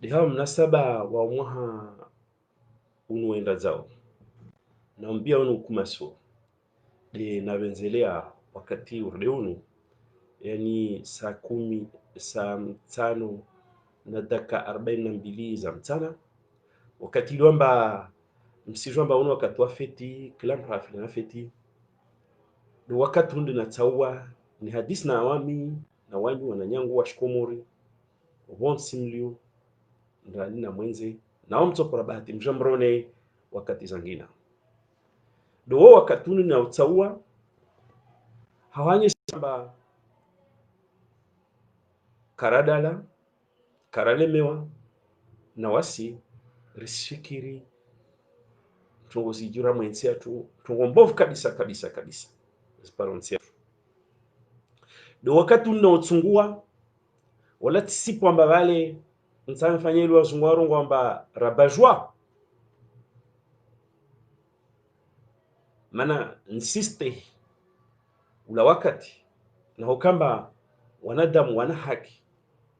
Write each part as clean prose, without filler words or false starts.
Dihawa mnasaba wa mwaha unuenda zao na mbia unu kumaso de navenzelea wakati urdeunu, yani saa 5:42 za mchana, wakati liwamba msijwamba unu wakati wa feti kila mrafili na feti do wakati unde na tsawa ni hadisi na awami na wanyu wananyangu wa shikomori wonsimlio ndani na mwenze na mtopora bahati mjambrone wakati zangina do wakati unde na tsawa hawanye samba karadala karalemewa na wasi risfikiri tungozijura mwenzi atu tungombovu kabisa ziparonsi atu do wakati unaotsungua wala tisipo amba vale mtsamfanyeli wazungwaro ngwamba rabajwa mana insiste ula wakati na hokamba wanadamu wana haki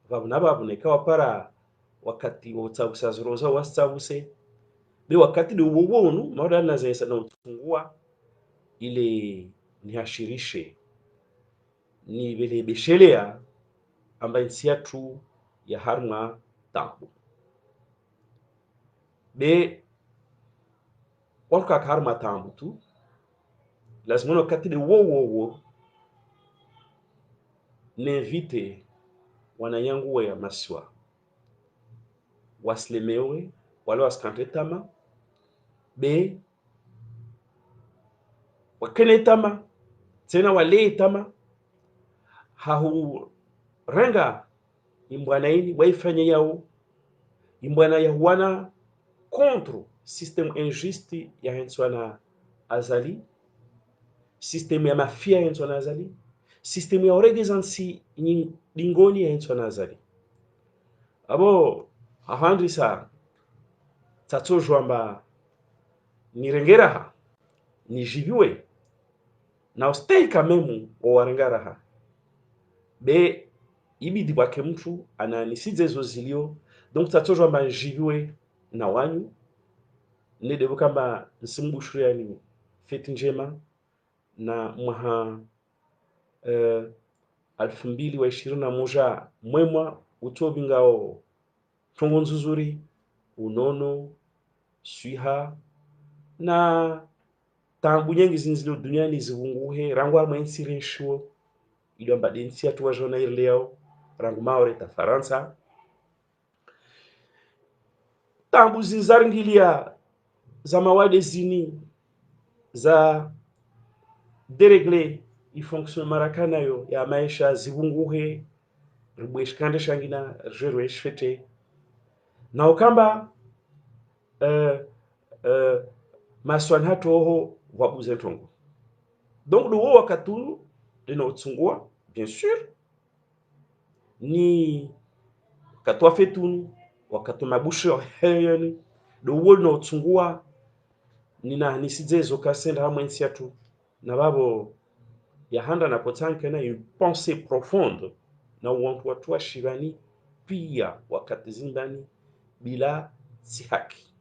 vabu nekawa para wakati wotsabusaziroza wasitsabuse be wakati de uwonu mauda na zesa na utungua ile nihashirishe ni vile beshelea amba insiatu ya harma tambu be walka harma tambu tu lazima wakati de wo nevite wananyangu ya maswa waslemewe wala waskante tama be wakene tama tena wale tama hahu renga imbwana ini waifanya yao imbwana ya wana contre system injuste ya henswana azali system ya mafia ya henswana azali system ya oregezansi dingoni ya henswana azali abo ahandri sa tatsojwamba nirengeraha nijiviwe na ostei kamemu owarengaraha be ibidi bwake mtu ananisidze zo zilio donc tatsojwamba njiviwe na wanyu nedebo kamba nsimbushuriani feti njema na mwaha 2021 mwemwa utobingao tongo nzuzuri unono swiha na tambu nyengi zinzilio duniani zivunguhe rangu arma insirenshuo ilo amba densi atu wajona irleo rangu maore ta Faransa tambu zinzaringilia za mawade zini za deregle ifonction marakana yo ya maisha zivunguhe ribweshikande shangina rjerwe shfete na ukamba maswan hatoho wabuze tongo donc do wakatu dina utsungua bien sûr ni katwa fetunu wakatu mabusho heyeni do wolno utsungua nina nisizezo kasenda hamwensi atu na babo ya handa na potanke na une pensée profonde na watu wa shivani pia wakati zimbani bila si haki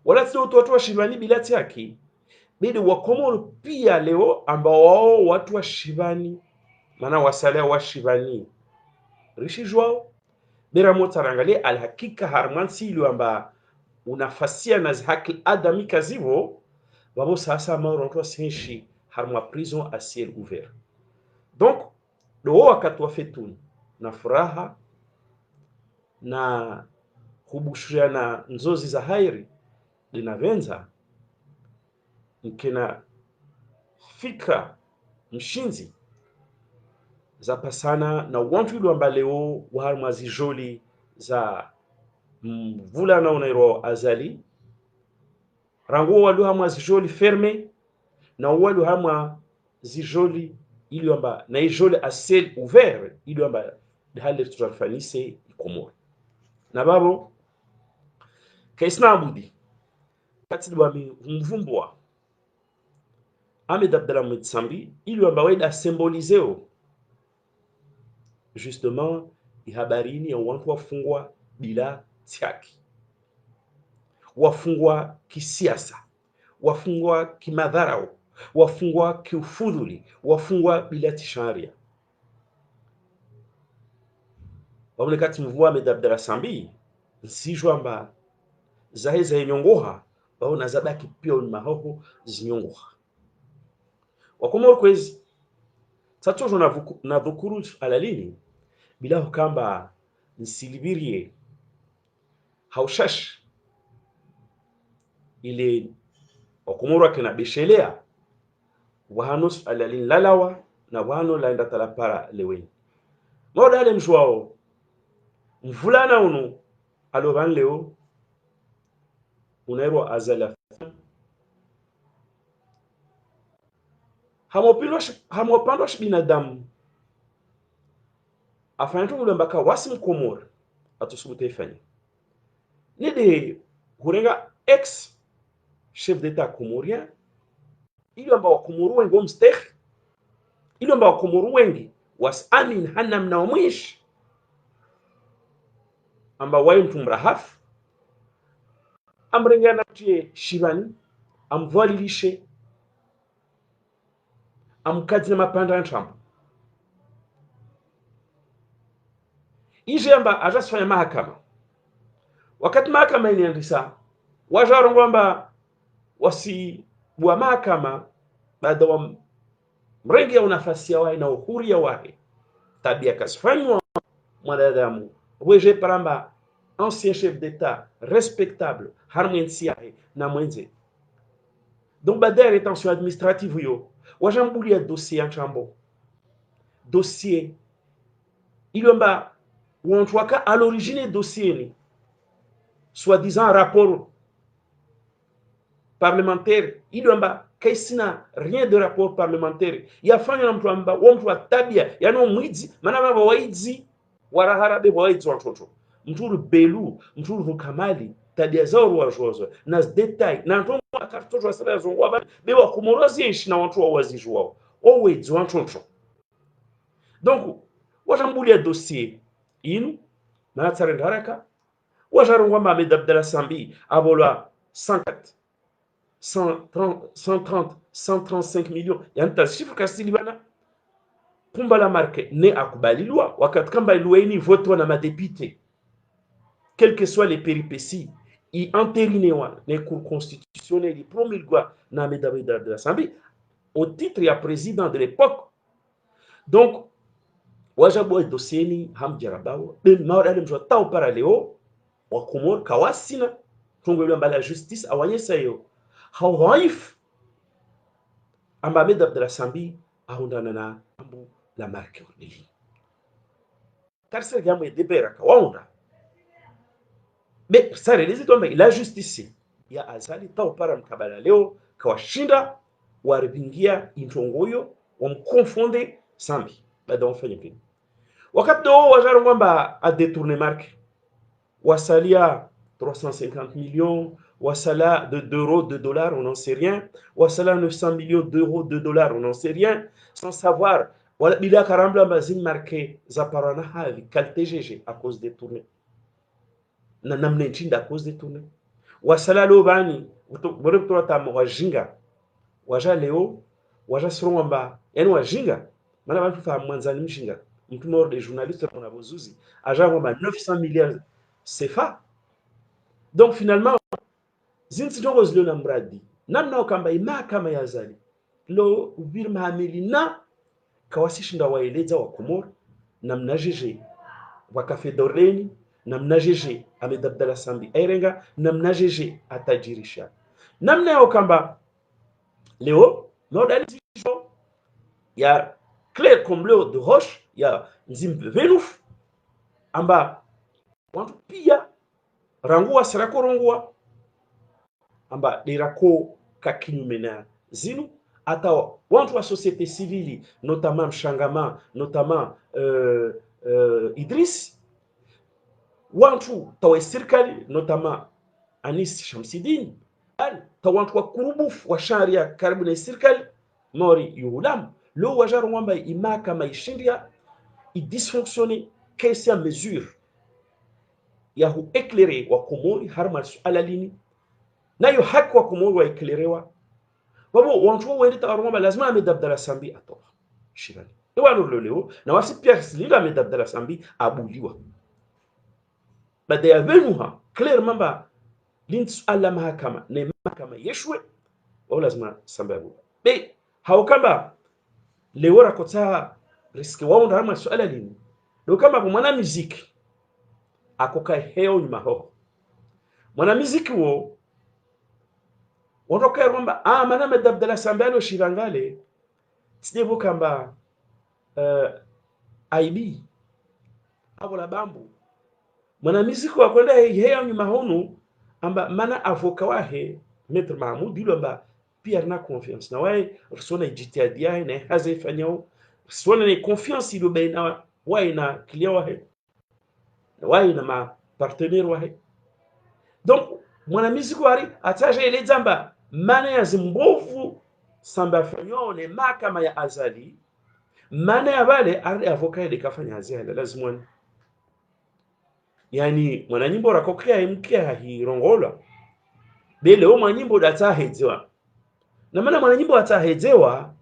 wala si watu wa shivani bila si haki bidi wakomoro pia leo ambao wao watu wa shivani maana wasalia wa shivani rishi jwao bira motarangalie alhakika harmansi ilo amba unafasia na haki adami kazivo wabo sasa mauro watu wa senshi harma prison à ciel ouvert donc do wakati wa fetuni na furaha na kubushuriana nzozi za hairi linavenza nkena fikra mshinzi za pasana na wantu ilu amba leo waharma zijoli za mvula na unairo azali rangu walu hamwa zijoli ferme na walu hamwa zijoli ilu amba na ijoli a ciel ouvert ilu amba hali tutafanise ikomori na babo kaisna abudi kati bami mvumbwa Ahmed Abdallah Sambi ilu amba weda symboliseo justement ihabarini ya watu wafungwa bila haki, wafungwa kisiasa, wafungwa kimadharau, wafungwa kiufudhuli, wafungwa bila tisharia. Wamnekati mvua medabdala sambi nsijwamba zahe za nyongoha baona zabaki pia mahoho zinyongoha wakomor kwezi tatojo na dhukuru alalini bila kamba nsilibirie haushash ile wakomor wakina beshelea wahanus alalini lalawa na wano laenda talapara leweni modale mjwao mvulana unu alovan leo unairwa azala hamopandwa binadamu afanya tu mbaka wasi mkomor atusubuta ifanya nide hurenga ex chef d'état comorien ili amba wakomoru wengi wamstekh ili amba wakomoru wengi was amin hanam na mwish amba wayi mtumrahaf amrenga na tie shivani amvalilishe amkadzi na mapanda ntrambo ijemba ajasifanya mahakama wakati mahakama iniandisa wajarongo amba wasi wa mahakama baada wa mrengi ya nafasi ya wae na uhuru ya wae tabia kasifanywa mwanadamu weje paramba ancien chef d'état respectable harmwensia na mwenze donc baada rétention administrative yo wajambulia dossier nchambo dossier ilomba wantwaka à l'origine dossier ni soi-disant rapport parlementaire ilomba kaisina rien de rapport parlementaire yafanya na mtu amba mtu wa tabia yani mwidzi maana baba waidzi waraharabe waidzi watoto mtu belu mtu kamali tabia zao ruwajozo na detail na ntongo akatoto wasala zongo ba bewa kumorozi ishi na watu wazijwao waidzi watoto donc wajambulia dossier inu na tsarenda haraka wajarongwa Mohamed Abdallah Sambi abolwa 135 millions yani chiffre kasilibana pumba la marque ne akubalilwa wakati kamba ilueni voto na madépité quelles que soient les péripéties i entérinewa les cours constitutionnels i promulgwa na Mohamed Abdallah Sambi au titre ya président de l'époque donc wajabo dossier ni hamjarabao be mawada mjwa tao para leo wa Komor kawasina tungwe mbala justice awanyesa yo hawaif amba Mohamed Abdallah Sambi ahundana na ambu la marque ordili karse gamu ya debera kawaunda be sare lezi tomba ila justice ya azali tao para mkabala leo kawashinda waribingia intongoyo wamkonfonde Sambi baada wafanye kile wakati do wajarongo amba a détourner marque wasalia 350 millions wasala d'euros, de dollars, on n'en sait rien. Wasala 900 millions d'euros, de dollars, on n'en sait rien. Sans savoir, il a caramba mazine marqué Zaparana Havi, KalTGG à cause des tournées. Nanamnenchin à cause des tournées. Wasala Lobani, Boreptora Wajinga, Waja Leo, Waja Sromba, et Wajinga, Madame Tufa Manzani Mjinga, un mort des journalistes qu'on a besoin. Aja 900 milliards CFA. Donc finalement, zinsi ndogo zilio na mradi namna kamba mahakama ya zali lo ubir mahamili na kawasishinda waeleza wa Komor namna jeje wakafe doreni namna jeje Mohamed Abdallah Sambi airenga namna jeje atajirisha namna yao kamba leo modalizo ya clair comme l'eau de roche ya nzimbe venuf amba wantu pia rangua sirakorongua amba dirako kakinyume na zinu ata wantu wa société civile notamment Mshangama notamment Idris wantu tawe serikali notamment Anis Shamsidin ta wantu wa kurubufu wa sharia karibu na serikali mori yulam lo wajaru wamba imaka maishindia i dysfonctionner kesi ya mesure ya hueklere wa Komori harma suala lini nayo haki wa Komori wa eklerewa babo wantu wende tawaroma lazima amedabdala sambi atoa shirani ewa loleo na wasi pia silila amedabdala sambi abuliwa bada ya venuha clairement ba lintu alla mahakama ne mahakama yeshwe au lazima sambi abu be haukamba leo rakota riski wao ndo harma suala lini ndio kama mwana muziki akoka heo nyuma ho mwana muziki wo watoka kwamba mana medabdala sambano shirangale sidevo kamba IB abola bambu mwana muziki wa kwenda heo nyuma honu amba mana avoka wahe Maître Mahmoud dilo amba pia na confiance na wae resona jitiadia na haze fanyao resona ni confiance ilo baina wae na client wahe wae na ma partenaire wahe donc mwana muziki wari ataje ile zamba mana ya zimbovu samba fanyo ne mahakama ya azali mana ya wale avoka ile kafanya azali lazima yani mwana nyimbo rakokea mkia hirongola bele o mwanyimbo data hezewa na maana mwana nyimbo atahezewa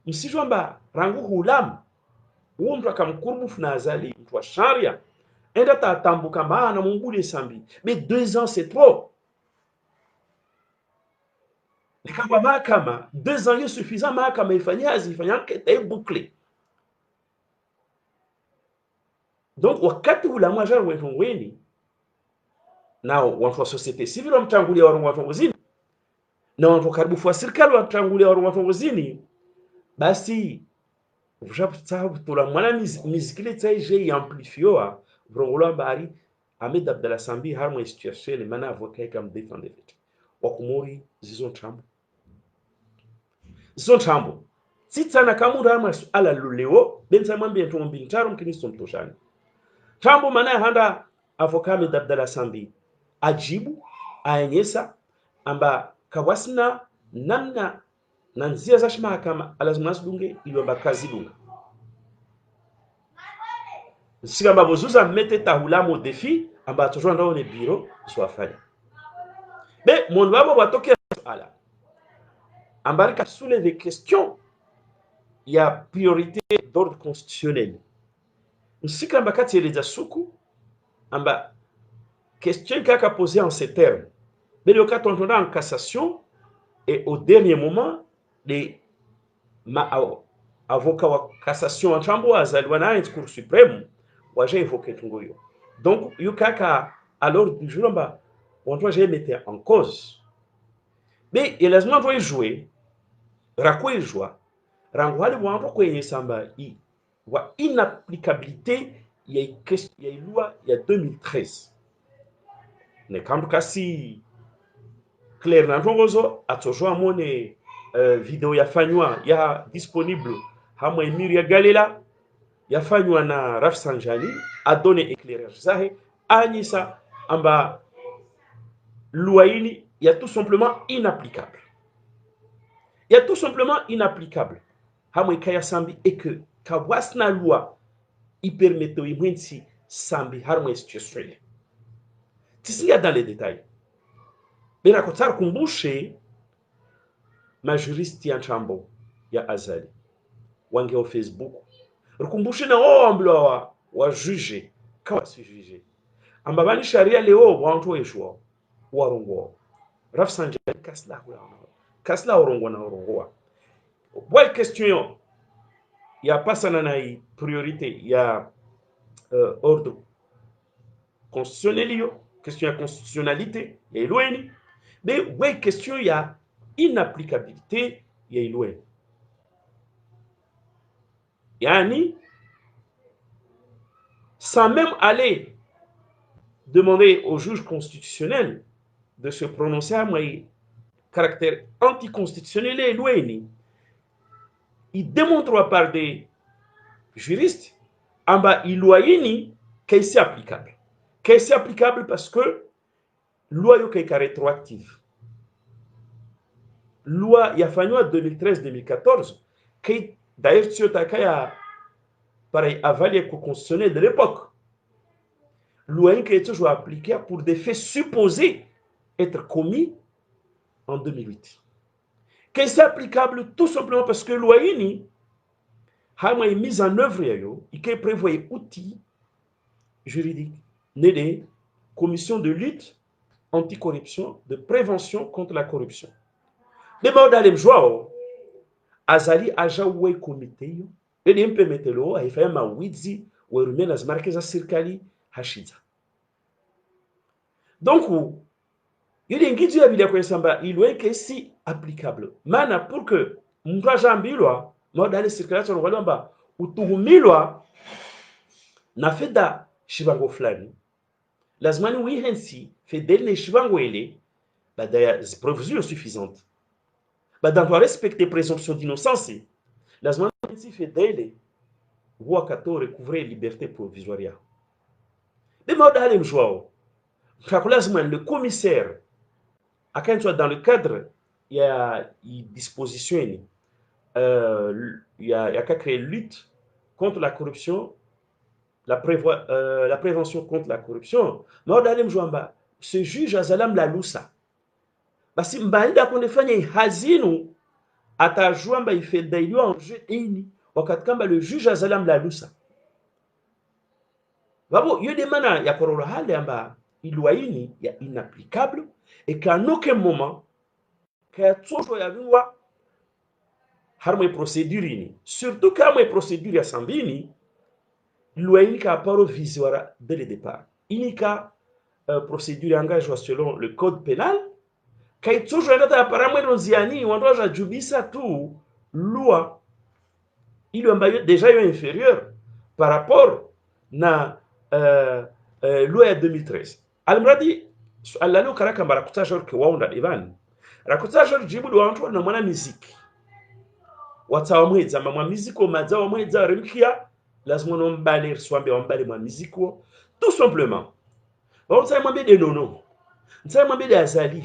msijwamba rangu hulam uo mtu akamkurubu funa azali mtu wa sharia enda tatambuka maana mungule sambi mais 2 ans c'est trop nikamba mahakama 2 ans est suffisant mahakama ifanya enquête et bouclée donc wakati ula mwaja wetongweni nao watu wa societe civile wamtangulia watongozini na watu karibu kwa serikali wamtangulia watongozini basi vujaputabu tula mwana mizikile tsaije amplifioa vrongolo bari Ahmed Abdallah Sambi harmo situation mana avocat comme défendre wakumori zizon tambo sitsana kamunda harmo ala luleo benza mwambie ntombi ntaro mkinisto mtoshani tambo mana handa avocat Ahmed Abdallah Sambi ajibu ayenyesa amba kawasina namna na nzia za mahakama lazima dunge iliomba kazi dunga sika babozuza mete tahula mo défi amba toujours ndao ne bureau soit fanya be mon babo batoke ala ambarika soulever des questions ya priorité d'ordre constitutionnel sika mbakati eleza suku amba question kaka posée en ces termes mais le cas on en cassation et au dernier moment les avocats wa cassation en chambo azaliwa na cour suprême waje évoqué tungoyo donc yukaka alors du jour ba on doit jamais mettre en cause mais il lazima doit jouer rakwe joie rangwali wanto kwenye samba i wa inapplicabilité ya loi ya 2013 ne kamdu kasi clair na ntongozo atojwa mone video yafanywa ya disponible hamwe emiri ya galela yafanywa na Rafsanjani a donné éclairage zahe anyisa amba luaini ya tout simplement inapplicable ya tout simplement inapplicable hamwe kaya sambi et que kawasna loi i permetto imwensi sambi harmo situation tisinga dans les détails bena kotar kumbushe majuristi ya chambo ya azali wange wa Facebook rukumbushe na amblo wa juge kawa si juge ambabani sharia leo wantu weshwa warongo Rafsanjani kasla warongo na warongo boy question ya pasana na priorité ya ordre constitutionnel question ya constitutionnalité ya ilweni mais boy question ya inapplicabilité ya ilweni yani sans même aller demander au juge constitutionnel de se prononcer à moi caractère anticonstitutionnel et éloigné. Il démontre par des juristes en bas éloigné que c'est applicable. Que c'est applicable parce que loi est rétroactive. Loi il y a fallu en 2013-2014 qui d'ailleurs sur ta pareil avalé constitutionnel de l'époque. Loi qui est toujours appliquée pour des faits supposés être commis en 2008. Que c'est applicable tout simplement parce que loi est mise en œuvre et qui prévoit outils juridiques, des commissions de lutte anticorruption, de prévention contre la corruption. De modèle joao azali ajawe comité et de mpemetelo aifanya mawizi werume na zimarke za serikali hashidza. Donc yule ngiji ya bila kwesamba ilweke si applicable. Maana pour que mtu ajambilwa modèle serikali tunongolamba utuhumilwa na feda shibango fulani lazimani wihensi fedele shibango ile badaya preuves suffisantes. Dans le respect des présomptions d'innocence, la semaine fait d'aide, voit qu'à recouvrer liberté provisoire. Mais moi, dans le jour, le commissaire, à quand soit dans le cadre, il y a une disposition, il y a qu'à créer lutte contre la corruption, la prévention contre la corruption. Mais dans le jour, ce juge Azalam la Loussa, basi mbaenda kunifanya hazinu atajua mba ifedaiwa enjeu ini wakati kamba le juge azalam la lusa babo yode mana ya korora hale amba ilwaini ya inapplicable et qu'à aucun moment qu'à toujours ya viwa harmo procédure ini surtout quand procédure ya sambini ilwaini ka paro visiwara dès le départ inika procédure engagée selon le code pénal kai toujours ndata apparemment nziani wandoja jubisa tu loi il est déjà inférieur par rapport na loi ya 2013 almradi alalo karaka marakuta jor ke waunda divan rakuta jor jibu wantu na mwana muziki watawa mweza mwa muziko mazawa mweza remkia lazima nombale swambe wambale mwa muziko tout simplement on sait mwambe de nono nsai mwambe de azali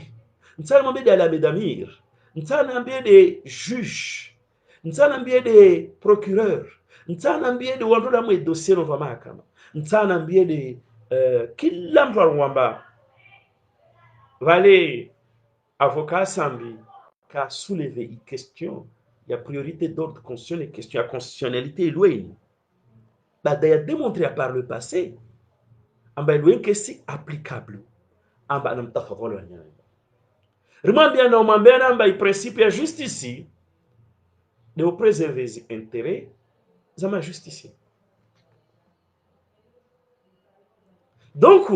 nsana mwambie de Alamedamir, nsana mwambie de juge, nsana mwambie de procureur, nsana mwambie de watu na mwe dossier no mahakama, nsana mwambie de kila mtu alwamba vale avocat sambi ka soulever une question, il y a priorité d'ordre constitutionnel, une question à constitutionnalité éloignée. Bah d'ailleurs démontré par le passé, en bas éloigné que c'est applicable, en bas n'am ta faveur le nyanya. Remambia na umambia namba i principe ya justice de préserver les intérêts za ma justice. Donc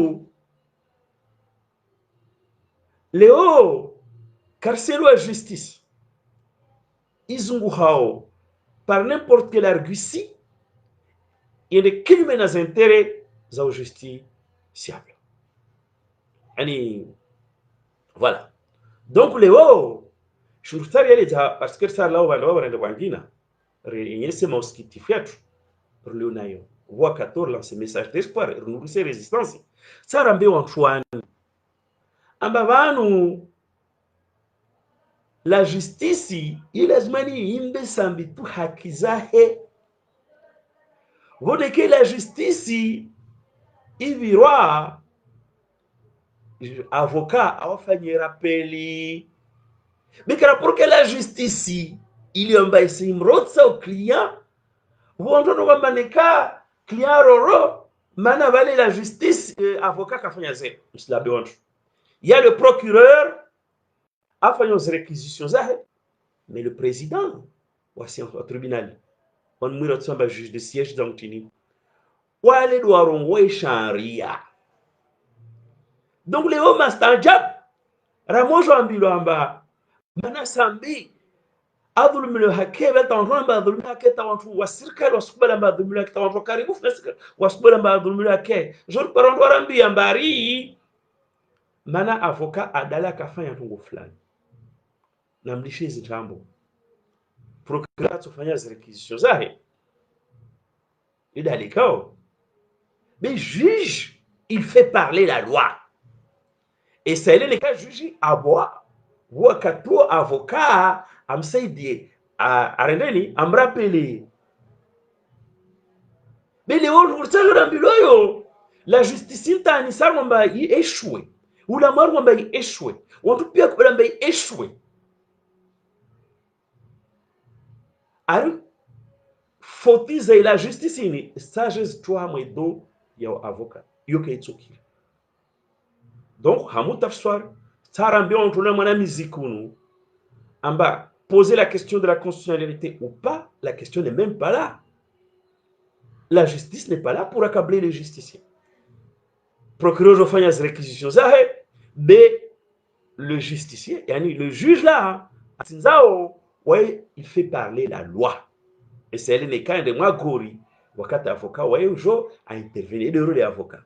leo carcelo à justice izungu hao par n'importe quel argument il y a des crimes aux intérêts za justiciable. Voilà. Donc leo shurutari yale parce que ça là on va wanaenda kwangina renyese mosquiti fiatu leo nayo voix 14 lancer message d'espoir renouveler résistance ça rambe wanchwani amba vanu la justice ilazimani imbe sambi tu haki zahe vode que la justice ivirwa avocat awafanye rappeli mais pour que la justice il y a un baissé imrotsa au client vondo kwamba neka client roro mana vale la justice avocat kafanya zero msilabe wantu il y a le procureur afanya réquisitions zahe mais le président wasi au tribunal on mwira tsamba juge de siège donc tini wale doarongo sharia. Donc les hommes astajab ramojo ambilo amba mana sambi adhulumilo hakebe tanramba adhulumilo haketa wantu wasirikali wasukubala amba adhulumilo haketa wantu karibu fasika wasukubala amba adhulumilo hake jor parondo rambi ambari mana avocat adala kafanya tungo fulani na mlishe hizi jambo procureur tufanya réquisitions zahe idalikao mais juge il fait parler la loi. Et c'est le cas juge aboa wakati avocat amsaidie arendeni amrapeli Mais les autres, la justice intanisa kwamba ieshwe, ulamar kwamba ieshwe, watu pia kwamba ieshwe. Ari fotiza la justice ini sagesse toi mwedo ya avocat yoke itsoki. Donc hamutafswar tarambi on tuna mwana mizikunu amba poser la question de la constitutionnalité ou pas, la question n'est même pas là. La justice n'est pas là pour accabler les justiciers. Procureur ofanya les réquisitions zahe, mais le justicier, yani le juge là, atinzao, ouais, il fait parler la loi. Et c'est le cas de moi gori, wakati avocat, ouais, ujo a intervenu le rôle de l'avocat.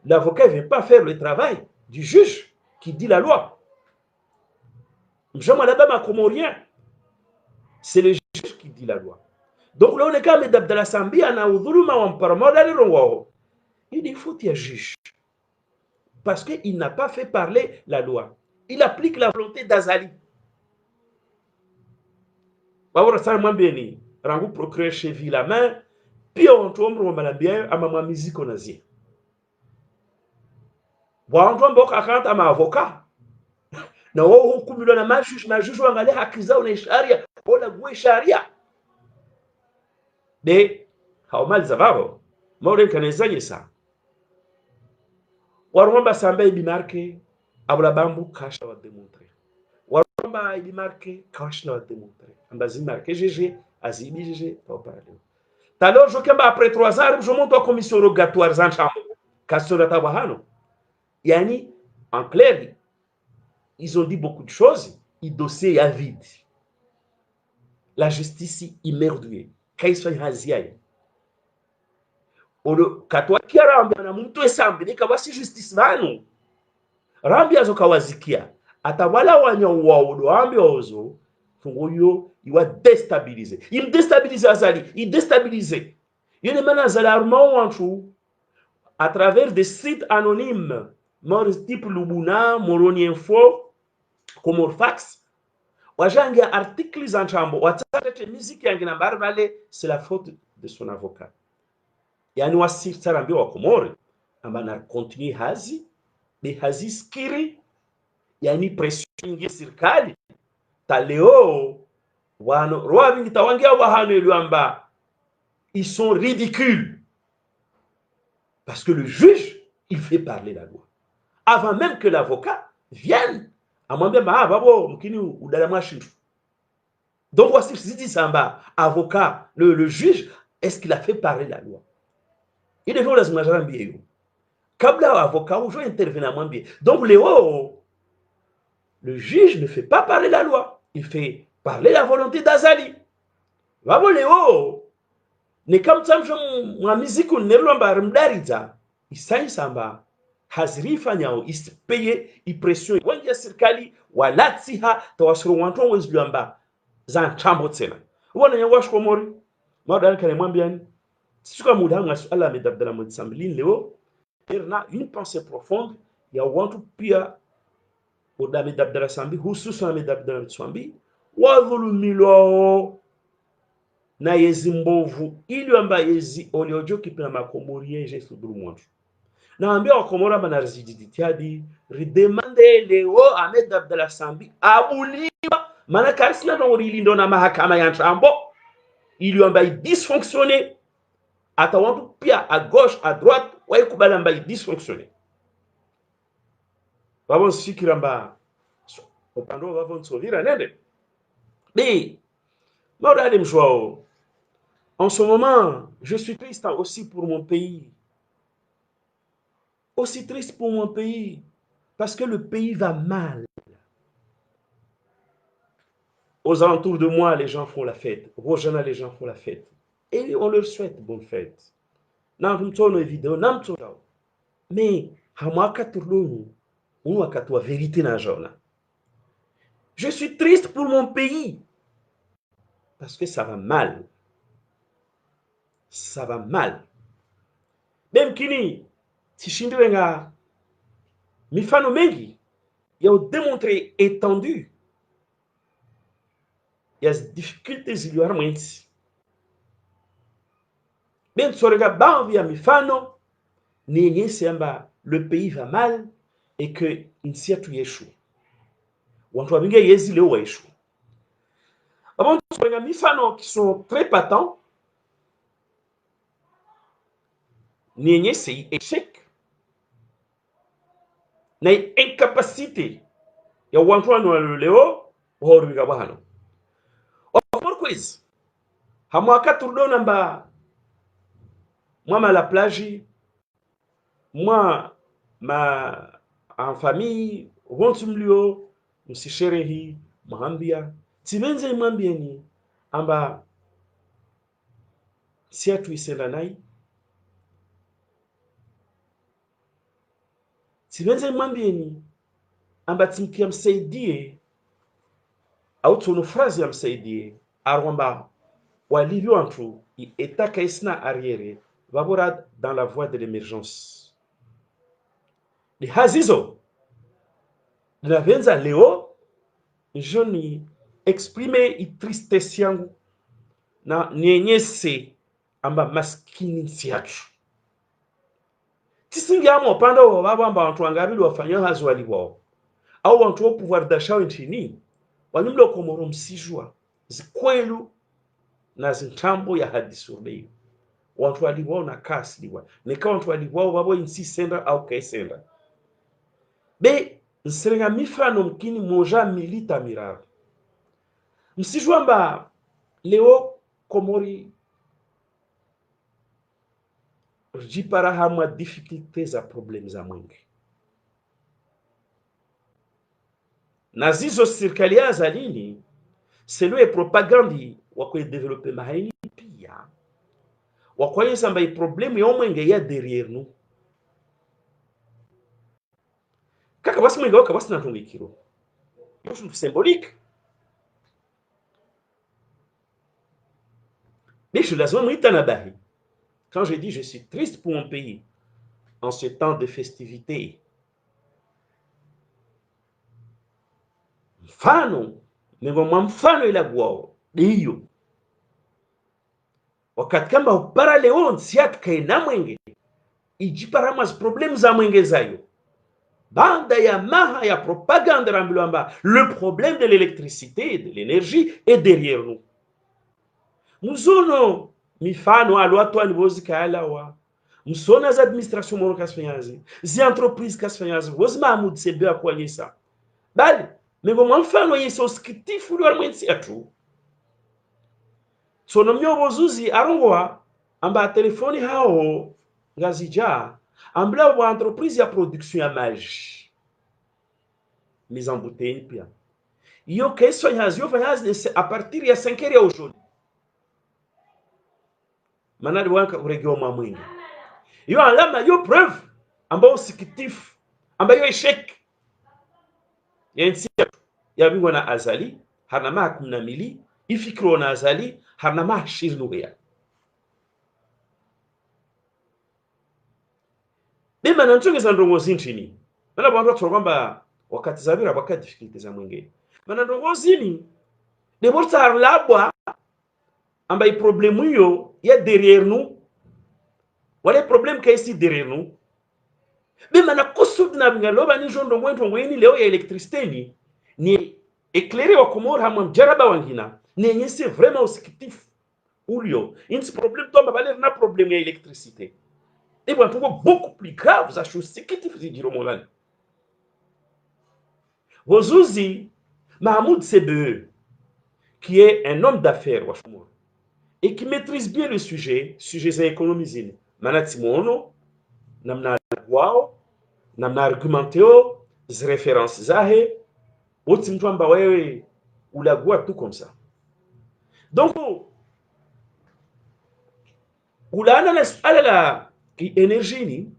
L'avocat ne vient pas faire le travail du juge qui dit la loi. C'est le juge qui dit la loi. Donc là, on est quand même dans la Sambie, on a il dit faut qu'il y ait juge. Parce qu'il n'a pas fait parler la loi. Il applique la volonté d'Azali. Wawara sana mwambieni, rangu procureur chevi la main, pia ontomro malambia ama mwa miziko nazie. Wa ontombo kakanta ama avocat. Na wao hukumiwa na majuju waangalia haki zao na sharia, wala gwe sharia. De haumaliza babo, mauren kanezanye sa. Waromba sambe bimarke abula bambu kasha wa démontrer. Waromba bimarke kasha wa démontrer. Ambazi marke GG azibi GG pas parler. Talor je kemba après 3 ans je monte en commission rogatoire en chambre. Question de tabahano. Yani en clair ils ont dit beaucoup de choses, il dossier est vide. La justice immerduée. Kaiswa haziaye. Olo katwa kia rambia na mtu esambi ni kabasi justice vanu. Rambia zo kawazikia. Atawala wanyo waudo ambi ozo fungoyo iwa déstabiliser. Il déstabilise azali, il déstabilise. Yene mana zalarmo wanchu à travers des sites anonymes, type Lubuna, Moroni Info, Comorfax. Wajangia articles en chambo, watarete musique yangina barbale, c'est la faute de son avocat. Yani wasir tarambi wa Komori, ambana continue hazi, de hazi skiri, yani pression ingi sirkali, taleo, wano, roa vingi tawangia wahano iluamba, ils sont ridicules. Parce que le juge, il fait parler la loi. Avant même que l'avocat vienne, à moi même, donc voici ce dit Samba, avocat, le juge, est-ce qu'il a fait parler la loi? Il devait les images bien. Kabla avocat, où je intervenir moins bien. Donc le juge ne fait pas parler la loi, il fait parler la volonté d'Azali. Vavo Léo, ne comme ça, ma musique ou ne l'omba mdariza, il s'aille Samba. Hazrifa nyao isipeye ipression wanja serikali walatsiha tawasuru wantu wezluamba za chambo tena wana nyawash Komori mawdan kale mwambiani sisuka muda ngasuala medabdala mtsambilin leo erna une pensée profonde ya wantu pia oda medabdala sambi hususan medabdala mtsambi wadhulumilwa na yezi mbovu ili amba yezi oliojo kipina makomori yeje suduru mwantu. Naambia wakomora banarzididiadi ridemande leo Ahmed Abdallah Sambi abuliwa maana karisla ndo ilindo na mahakama ya Nchambo iliomba dysfonctionner ata watu pia à gauche à droite waikubala mba dysfonctionner babo sikiramba opando babo nsovira nende mais morale mjwao en ce moment je suis triste aussi pour mon pays. Aussi triste pour mon pays, parce que le pays va mal. Aux alentours de moi, les gens font la fête. Rojana, les gens font la fête. Et on leur souhaite bonne fête. Mais, vérité je suis triste pour mon pays, parce que ça va mal. Ça va mal. Même Kini, tishindiwe nga mifano mengi ya démontré étendu ya difficultés ziliwarmwensi Ben tsorega baadhi ya mifano ni yenyesi amba le pays va mal et que nchi yetu yeshu. Watu wabinge yezi leo waishu. Avant tsorega mifano qui sont très patents ni yenyesi échec na incapacité ya watu wanu leo horuga bahano. Of course, hamwaka turdona mba moi la plage, moi ma en famille wontumlio msisherehi mahambia timenze mwambieni amba siatu isenda nai timenze mwambieni amba timkia msaidie au tono phrase ya msaidie arwamba walivyo antu etaka isna arrière vabora dans la voie de l'émergence de hazizo navenza leo joni exprimer tristesse yangu na nyenyese amba maskini siatu tisingiamo upande wa baba amba watu wangabi wafanya hazo waliwao au watu wa pouvoir d'achat nchini wanimlo komoro msijua zikwelu na zintambo ya hadisurbeyo watu waliwao na kasi liwa nika watu waliwao babo insi senda au kaisenda be nserenga mifano mkini moja milita miraro msijua mba leo komori jipara hamwa difficulté za problem za mwenge na zizo serikali ya zalini selo e propagandi wakwe develope mahaini pia wakwaye samba i problème ya mwenge ya derrière nous kaka basi mwenge waka basi natungikiro c'est symbolique mais je lazima mwita na bahi quand je dis je suis triste pour mon pays en ce temps de festivité mfano mengomwa mfano ila gwao hiyo wakati kamba upara leo nsiatu kaina mwenge ijipara mas problem za mwenge zayo banda ya maha ya propagande rambilwamba le problème de l'électricité de l'énergie est derrière nous muzono mifano alwatu anivozi kaalawa msona za administration moro kasfanyazi zi entreprise kasfanyazi wozi mahmud sebe akwanyisa bali mengomwa mfano yeso skitifu lwa mwensi atu sono mnyobo zuzi arongwa amba telefoni hao ngazija ambla wa entreprise ya production ya maji mise en bouteille pia yo keso yo fanyazi a partir ya 5 heures ya aujourd'hui manadi wanka uregio mwingi yo alama yo preuve ambao sikitifu amba yo échec yensi ya bingwa na azali hanama 10 ifikiro na azali hanama shirnuya bima na nchongeza ndongozi nchini mana bwandu kwamba wakati zabira wakati difficulty za mwingine mana ndongozi ni de morta labwa amba i problème yo ya derrière nous wale problème ka ici derrière nous bima na kusud na ngaloba ni jondo mwento ngweni leo ya électricité ni éclairer wa komora hamwa mjaraba wangina ni nyese vraiment usikitif ulio ins problème tomba bale na problème ya électricité et bon trouve beaucoup plus grave za chose sikitif zidiro molani Wozuzi Mahmoud Sebe qui est un homme d'affaires washumur et qui maîtrise bien le sujet za économiser manatimono namna wao namna argumenteo z références zahe wote mtu amba wewe ulagua tout comme ça donc ulana na suala la energie ni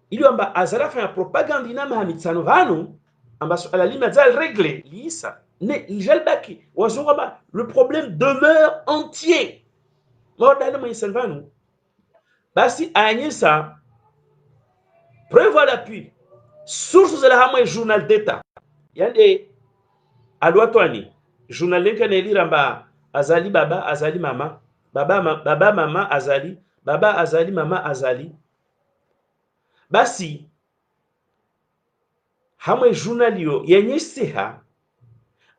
ili amba azara fanya propaganda ina mahamitsano hanu amba suala lima za règle lisa ne jalbaki wazongama le problème demeure entier modale mo isalvanu basi anyisa preuve à l'appui source de la hamwe journal d'état yande alwatwani journal lenka ne liramba azali baba azali mama baba mama azali, baba azali mama azali, basi hamwe journalio yenye siha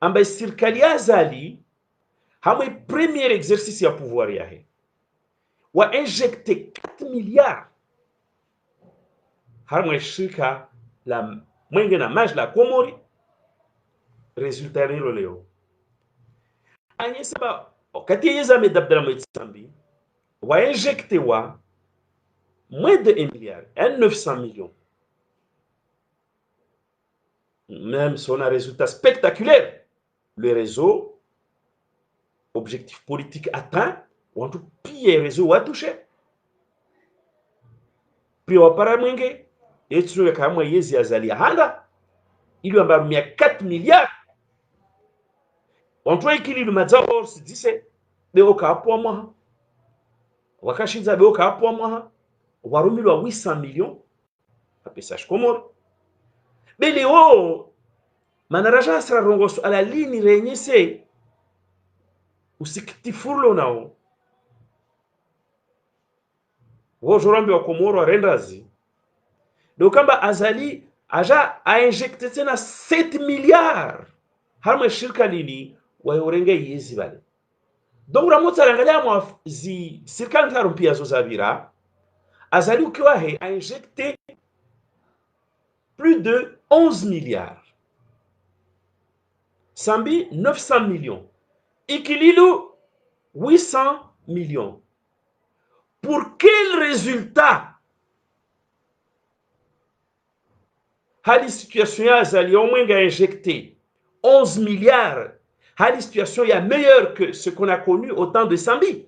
ambaye serikali azali hamwe premier exercice ya pouvoir yahe wa injecte 4 milliards hamwe shirika la mwenge na maji la Komori. Resultat nilo leo anyesema wakati yeza medabdala mwetsambi wa injecte wa moins de 1 milliard, 900 millions. Même si on a un résultat spectaculaire, le réseau, objectif politique atteint, ou en tout pire réseau a touché. Puis on parle mwenge, et tu vois kama yezi azali hanga, il lui a mis 4 milliards. On trouve qu'il lui m'a dit, oh, c'est 17, mais au cas pour moi, wakashiza au cas pour moi, warumi lwa 800 millions, à pesage Komoro. Mais les hauts, manaraja sera rongoso à la ligne renyese, usikitifurlo nao. Wojorambi wa Komoro rendazi. Donc kamba azali aja a injecté tena 7 milliards. Harma shirika lili wayorenge yezi bale. Donc ramotsa rangalia mwa zi serikali tarumpia zo zabira. Azali ukiwa he a injecté plus de 11 milliards. Sambi 900 millions. Ikililu 800 millions. Pour quel résultat? Hali situation ya azali au moins injecté 11 milliards. Hali situation ya meilleure que ce qu'on a connu au temps de Sambi,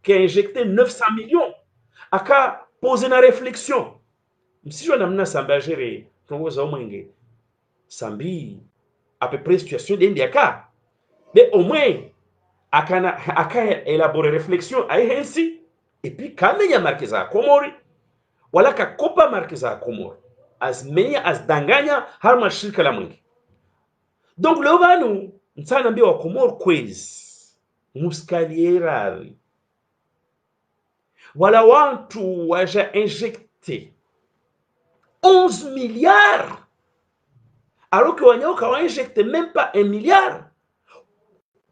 qui a injecté 900 millions. Aka poser une réflexion. Si je n'amena Sambi à gérer, Sambi, à peu près situation d'Indiaka. Mais au moins, aka élaborer réflexion à ainsi. Et puis, quand il y a marqué ça à Komori, voilà ka kopa marqué ça à Komori. As menya as danganya harma shirika la mwingi. Donc leo banu mtsana mbia wa Komoro kwezi muskalierari wala wantu waja injecté 11 milliards alors que wanyoka wa injecté même pas 1 milliard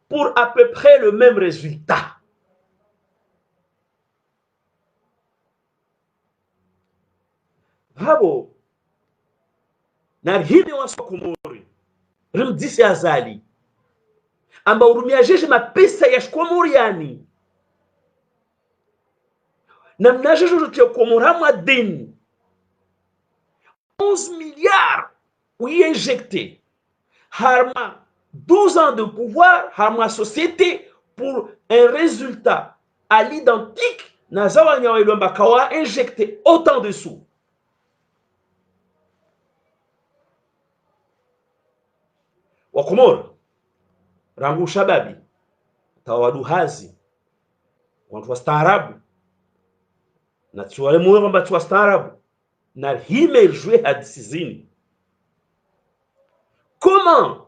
pour à peu près le même résultat. Bravo. Na hili waso Komori rimdisi azali amba urumia jeje mapesa ya Komori yani na mnajeje jote Komori hamwa deni 11 milliards oui injecté harma 12 ans de pouvoir harma société pour un résultat à l'identique na zawa nyawa ilomba kawa injecté autant de sous. Wa Komoro rangu shababi tawaduhazi watu wastaarabu na tuwale moyo kwamba tu wastaarabu na hime jouer hadithi zini. Comment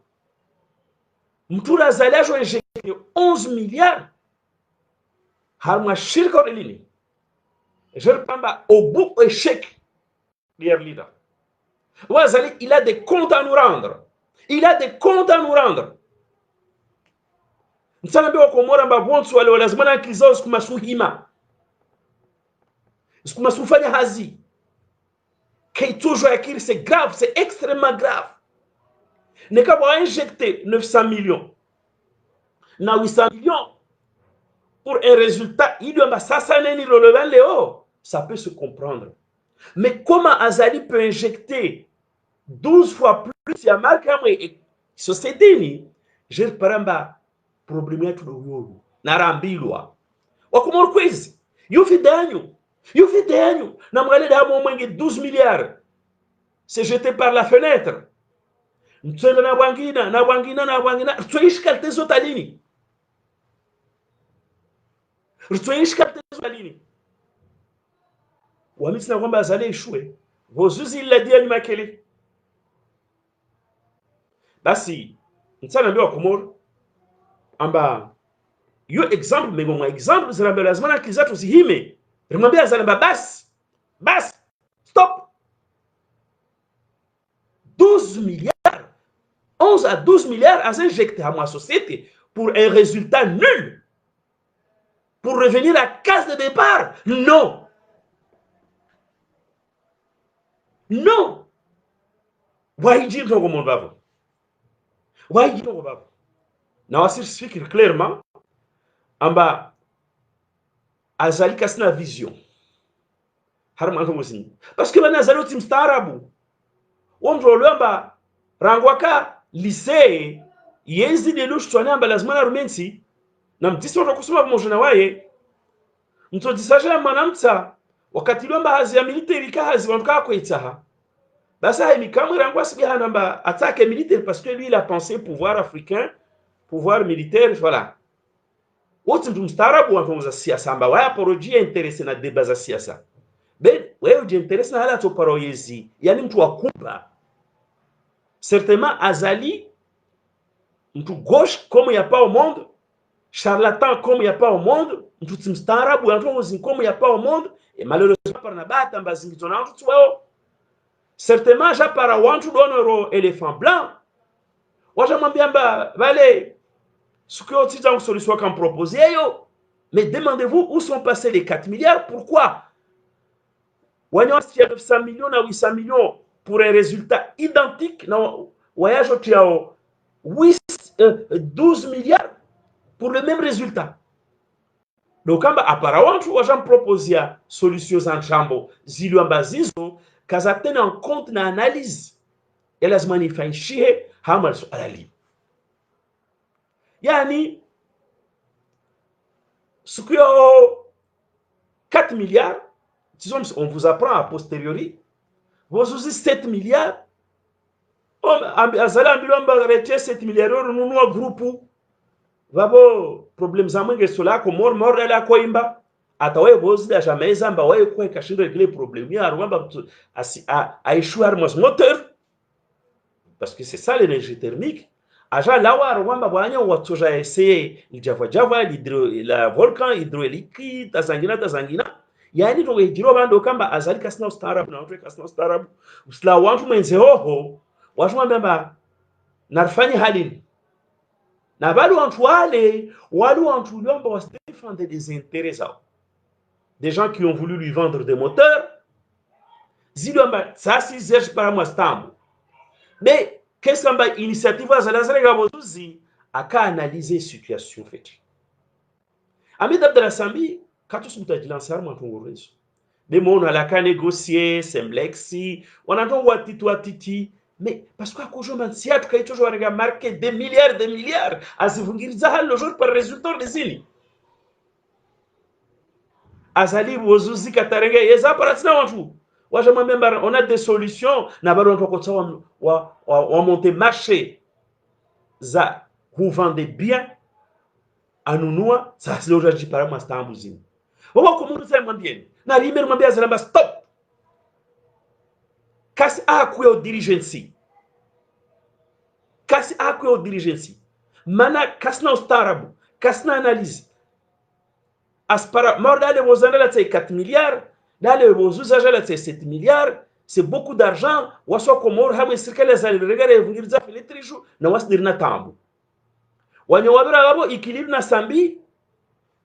mtura zalajo injecté 11 milliards harma shirika lini je pamba au bout échec der leader wazali il a des comptes à nous rendre. Il a des comptes à nous rendre. Nsana wa Komoro mba bonsu wale lazima na kizao sikuma suhima. Sikuma sufanya hazi. Kay toujours akiri c'est grave, c'est extrêmement grave. Ne ka ba injecter 900 millions. Na 800 millions pour un résultat, il doit sasa neni relevan leo. Ça peut se comprendre. Mais comment Azali peut injecter 12 fois plus ya marka mwe société ni je paramba problème yetu doyo narambilwa wa Komoro kwezi yufi danyu na mwale da mo mwenge 12 milliards c'est jeté par la fenêtre mtsenda na bwangina tsoishi kalte zotalini wamitsina kwamba Azali ishwe vozuzi illa dia nyuma kele. Basi mtsana mbio wa Komoro amba Yo example mengo mwa example zalamba lazima na kiza tusihime. Rimwambia zalamba bas stop. 12 milliards 11 à 12 milliards à injecter à ma société pour un résultat nul. Pour revenir à case de départ. Non. Non. Waïdi tongo mon bavo. Waïdi tongo bavo. Na wasir speak clairement amba azali kasina vision. Harma tongo sini. Parce que bana azali otim starabu. Womro lwamba rangwaka lycée yezi de lush twane amba lazima na rumensi na mtisi watu kusoma mojana waye mtodisajala mwanamtsa wakati lwamba hazi ya military ka hazi wantu ka kwetsaha basa hai mikamwe rangwa sibi hanamba attaque militaire parce que lui il a pensé pouvoir africain pouvoir militaire voilà wote mtu mstaarabu wantu za siasa amba waya porojia interesse na deba za siasa ben wewe uje interesse na hala to paroyezi yani mtu wakumba certainement azali mtu gauche comme il y a pas au monde, charlatan comme il n'y a pas au monde, mtu timstarabu wantu comme il n'y a pas au monde, et malheureusement par nabata mbazingito na mtu wao certainement ja para wantu donoro éléphant blanc waja mwambia mba vale sukio tita solution comme proposé yo mais demandez-vous où sont passés les 4 milliards pourquoi wanyo 900 millions na 800 millions pour un résultat identique na voyage au tiao 12 milliards pour le même résultat. Donc, quand apparemment, tu vas proposer solutions en chambo, zilu ambazizo, kaza tene en compte na analyse. Et la zmani fa chihe, hamal so alali. Yani, ce que 4 milliards, disons, on vous apprend a posteriori, vous aussi 7 milliards, azala ambilo mbagarete 7 milliards, nunua grupu, vabo problem za mwenge sola ko mor la ko imba atawe bozi da jamais amba waye ko kashindo régler problème ya rwamba a échouer armos moteur parce que c'est ça l'énergie thermique aja lawa rwamba bwanya watoja essayer java la volcan hydroélectrique tazangina yani to ejiro bando kamba azali kasina ustaarabu na watu kasina ustaarabu usla wantu mwenze hoho watu mbamba narfanya halini na bali wantu wale wantu liomba was défendre des intérêts des gens qui ont voulu lui vendre des moteurs zilomba ça si zerge para mwastambo mais qu'est-ce qu'amba initiative azalazale gabozuzi aka analyser situation fait amida de la sambi katus mutajilansar mwantungurezo mais mon alaka négocier semblexi wanatongo watiti mais parce que akojo mansia tukaitojo warega marqué des milliards azivungiriza halo jour par résultat de zini azali wozuzi katarenge yeza paratina wantu waje mwemba on a des solutions na bado watu wakotsa wa monter marché za vous vendez bien anunua sasa leo jaji para mastambu zini wao kumundu sema mwambieni na limer mwambia zalamba stop kasi akwe dirigency kasi akwe dirigency mana kasna ustarabu kasna analyse aspara mordale wozana la 4 milliards dale wozuza la 7 milliards c'est beaucoup d'argent waso komor hamwe sirkale za regare vungiriza filetrishu na wasdirna tambu wanyo wabira babo équilibre na sambi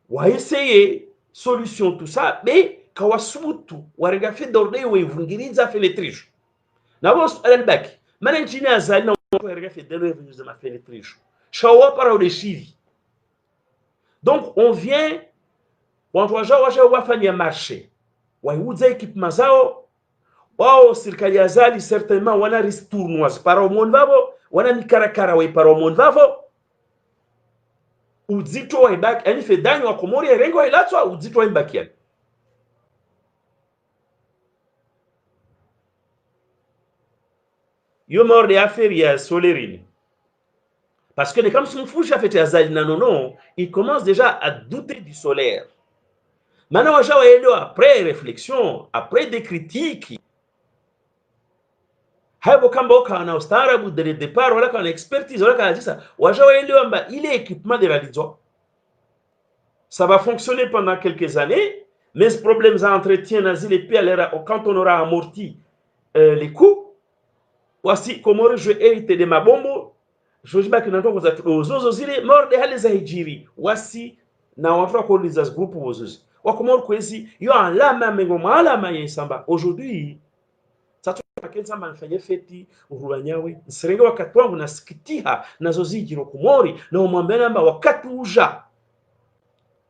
wa essayer solution tout ça mais kawasubutu warega fait d'ordre we vungiriza filetrishu na wos albaki mana nchini azali na warega fait d'ordre vungiriza ma filetrishu shawa para le chivi donc on vient wantu waja wafanya marché waiuza equipement zao wao serikali azali certainement wana ristournoise para o monde vavo wana mikarakara we para o monde vavo uzito wa ibaki yani fedanyo wa komori rengo ilatwa uzito wa ibaki yani yo mort de affaire ya Solerine parce que comme son fou a fait azali non il commence déjà à douter du solaire. Maintenant, après réflexion, après des critiques, hapo kamba ukana ustaarabu dès le départ wala kana expertise wala kana jisa wajawaelewa mba ile equipement de realizwa Ça va fonctionner pendant quelques années, mais ce problème d'entretien, quand on aura amorti les coûts, voici comment je hérite de ma bombe, je dis que nous avons zile mort de hali za hijiri, voici na wafra kuuliza group wozuzi. Wakomoro kwezi, yo alama mengo maalama ya isamba. Aujourd'hui, tatu makenza manfanye feti uruwanyawe, nserenge wakati wangu nasikitiha nazo zijiro kumori, na umwambia namba wakati uja.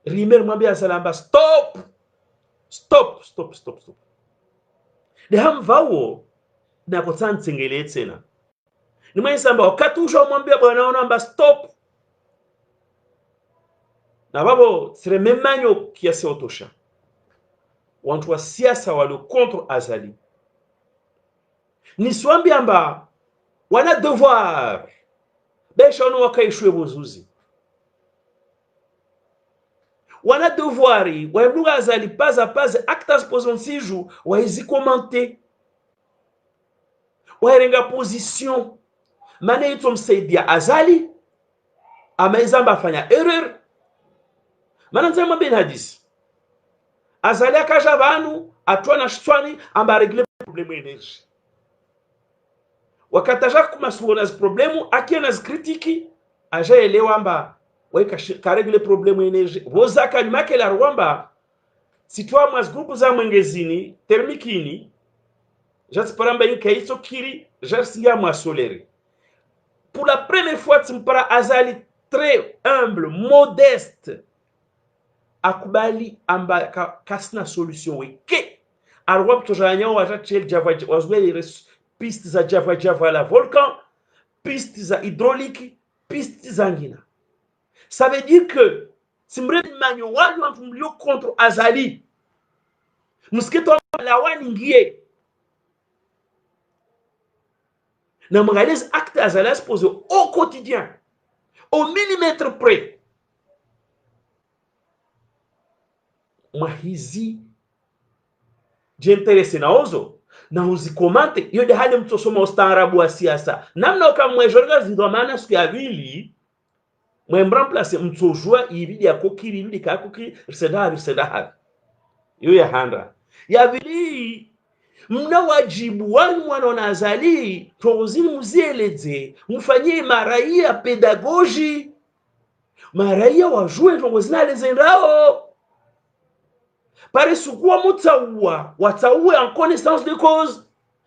Rimer mwambia salamba stop. De hamvao na kotsanti ngele tena. Ni mwenye samba wakati uja mwambia bwana namba stop. Na babo sirememanyo kiasi otosha. Wantu wa siasa walio contre Azali. Ni swambi amba wana devoir. Besha ono wakaishwe bozuzi. Wana devoiri, waimluga Azali pas à pas actas posonsiju, waizi komante. Wairenga position. Mane ito msaidia Azali, amaizamba fanya error. Mana nzema ben hadisi. Azali akaja vanu, atwa na shitwani, amba regle problemu enerji. Wakataja kumasuona zi problemu, akia na zikritiki, aja elewa amba, ka regle problemu enerji. Wozaka nyumake la rwamba, sitwa mwaz grupu za mwengezini, termikini, jati paramba yuka ito kiri, jarsinga mwa soleri. Pour la première fois, Tsimpara Azali très humble, modeste, akubali amba kasna solution weke arwab tojanya waja chel java wazwe piste za java la volcan, piste za hydraulique, piste za ngina. Ça veut dire que simbre manyo wali wantumlio contre Azali musketo la wani ngie na mgalez acte Azali se pose au quotidien au millimètre près. Mahizi jinterese na ozo na uzikomante yode hali mtosoma ustaarabu wa siasa namna ukamwejorga zidhamana siku ya vili mwembra place mtojua ibidi yakokiri ibidi kakokiri riseda yo ya handa ya vili mna wajibu wanu mwana na Azali tozini muzieleze mfanyie maraia pedagogi maraia wajue tozina lezendao. Pare sukuwa mutawa watawe en connaissance de cause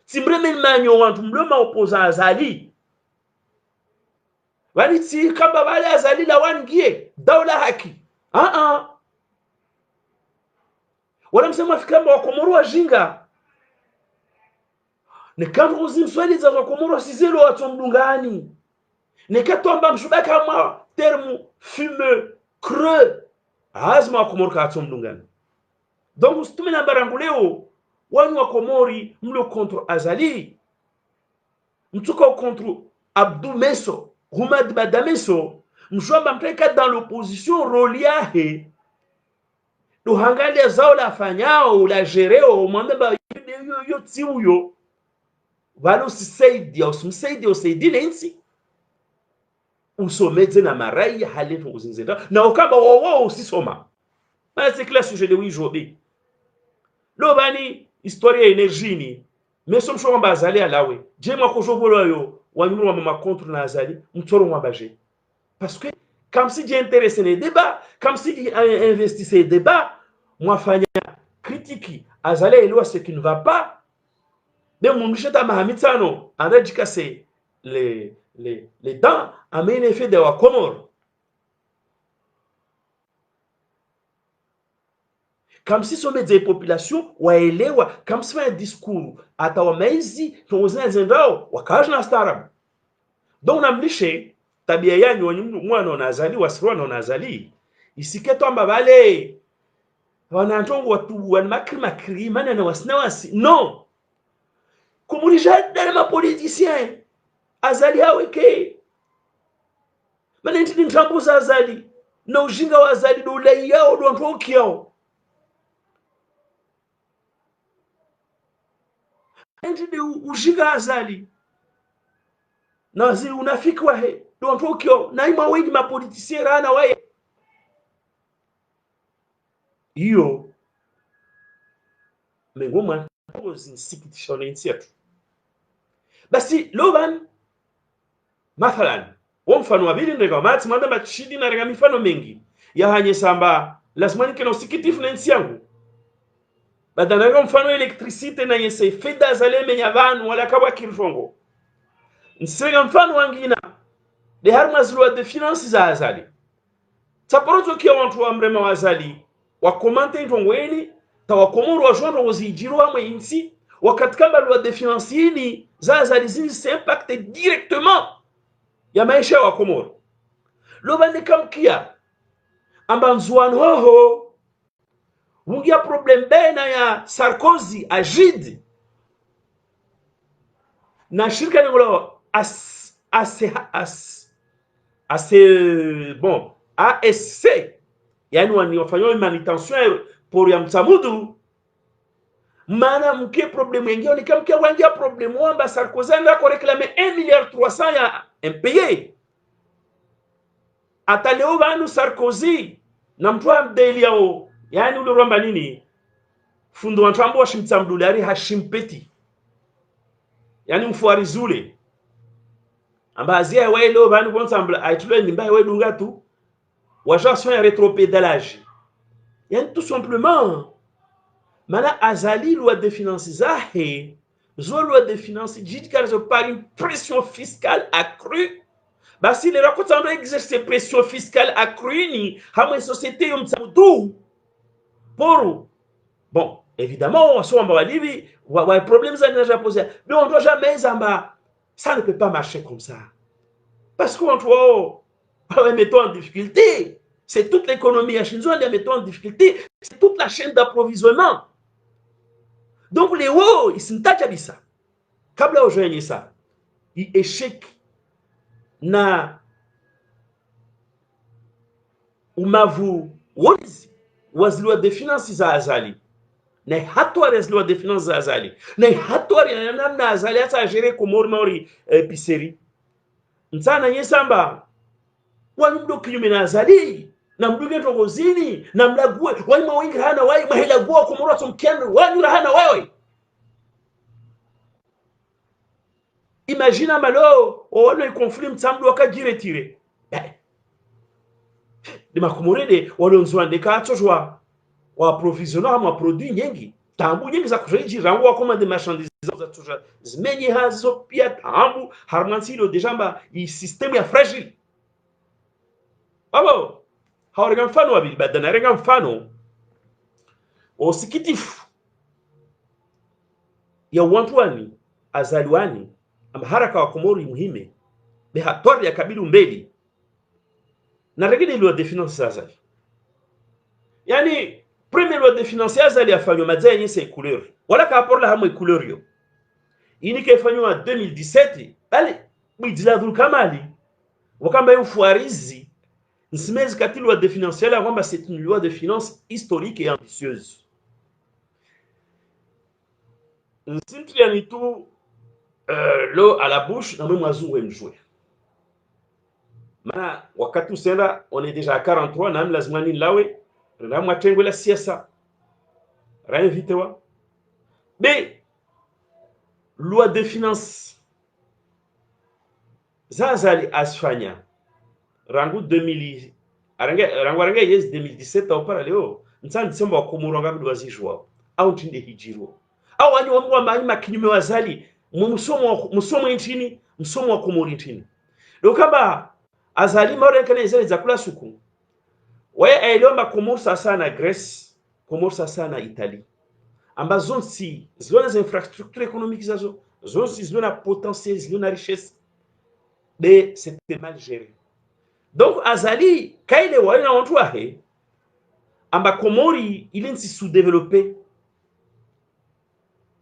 simbreme manyo wantu mloma opoza Azali wali ti kamba wale Azali la wangie daula haki wala msema fikamba wakomoro wajinga ne kama uzimswali za wakomoro sizelo watu mdungani ne katomba mshubaka ma terme fumeux creux azma wakomoro ka watu mdungani. Donc, ustumina baranguleo, wanu wa Komori, mlo contre Azali, mtuka contre Abdou Meso, Rumad Badameso, mshwamba mpeka dans l'opposition roliahe, do hangalia zao la fanyao, la gereo, mwambeba yo tiuyo, walo sisaidi, usaidi nensi, usomeze na marai halefu uzinzenda, na ukamba wawo usisoma. C'est clair sujet de aujourd'hui. Lobani histoire énergie ni mais som shwa mba Azali alawe je mwa kujovolo yo wanyuru wa mama contre na Azali mtoro mwa baje parce que comme si j'ai intéressé les débats comme si investissé les débats moi fanya critique Azali elwa ce qui ne va pas de mon msheta mahamitano anaji kase les dents amene effet de wa Komoro. Comme si somme des populations waelewa comme si un discours atawa maizi tozina zendao wakaja na staarabu. Donc namlishe tabia yanyu mwana na Azali wasirwa na Azali isiketo amba bale wanantongo watu makri mana na wasnawasi non kumulisha dale ma politiciens Azali haweke mana ntini ntambuza Azali na ujinga wa Azali do lai yao do ntoki yao ntini ujinga Azali na zili unafiki wahe do ntokyo na ima wengi ma politiciens rana wae hiyo mengoma zinsikitisha wananchi yetu. Basi loban mathalan wa mfano wa bili ndega mati mwanda machidi na rega mifano mengi ya hanye samba lazima nike na usikitifu na nchi yangu badala mfano elektricite na yese feda zale menya vanu wala kabwa kirfongo nsega mfano wangina de harma zilwa de finance za azali taporozo kia wantu wa mrema wa azali wa komante ntongweni ta wa komoro wa jondo wazijiro wa mwinsi wakati kamba lwa de finance hini za azali zingi impacte directement ya maisha wa komoro lobande kamkia amba nzuan hoho wungia problem bena ya Sarkozy Agide na shirika ngolo bon ASC yani wafanywa manutention pour ya mtamudu mana mke problem yengi ni kama wangia problem wamba Sarkozy anda ko réclamer 1,3 milliard ya impayé ataleo banu Sarkozy na mtwa mdeli yao yani ule ramba nini fundo wantambo wa shimtsamdulari hashimpeti yani mfuari zule amba azia welo banu konsambla aitule nimba wedunga tu wajason ya rétropédalage yani tout simplement mana azali loi de finances zahe zo loi de finances jidikarizo par une pression fiscale accrue basi les rakotando exercer pression fiscale accrue ni hamwe société yomtsamudu pour bon évidemment on soit walibi wa problème ça déjà posé mais on doit jamais zamba ça ne peut pas marcher comme ça parce qu'on doit mettons en difficulté c'est toute l'économie à Shinzo les mettons en difficulté c'est toute la chaîne d'approvisionnement donc les hauts ils sont kabisa kabla ojoyenye ça il échec na umavu wozi wazilwa de finances za azali na hatwari wazilwa de finances za azali na hatwari na namna azali hata gérer komori maori épicerie nsana nyesamba wanumdo kinyume na azali na mduge togozini na mlague wai mawingi hana wai mahela gua komoro tumkendo wanyura hana wewe imagine malo ono conflit mtsamdu wakajire tire de makomorede walonzwa ndeka atojwa wa approvisionner ma produit nyingi tambu nyingi za kureji rango wa commande marchandises za toja zimenye hazo pia tambu harmansilo dejamba i système ya fragile abo hawrega mfano wabili badana rega mfano osikitifu ya wantwani azaliwani amharaka wa komori muhime be hatori ya kabilu mbeli na regile loi de finances azali yani premier loi de finances azali afanywa madza yenye se couleur wala ka rapport la hamo couleur yo ini ke fanywa 2017 bali bidila dhul kamali wakamba yufuarizi nsimezi kati loi de finances la kwamba c'est une loi de finances historique et ambitieuse nsimtliani tu l'eau à la bouche na mwe wazungu mjwe mana wakati usenda on est déjà à 43 na lazima ni lawe na mwatengo la siasa réinvité wa mais loi de finances zazali asfanya rangu 2000 rangu yes 2017 au para leo ntsa December wa kumuranga mdu wazijwa au tinde hijiro au wanyu wa maima kinyume wazali musomo nchini msomo wa komori nchini ndio kama azali mara kana zile za kula suku wewe ailiomba komorsa sana Greece komorsa sana Italie ambazo si zona za infrastructure économique zazo zonsi zona potentiel zona richesse mais c'était mal géré donc azali kaile wana watu wahe amba komori ilinsi sous-développé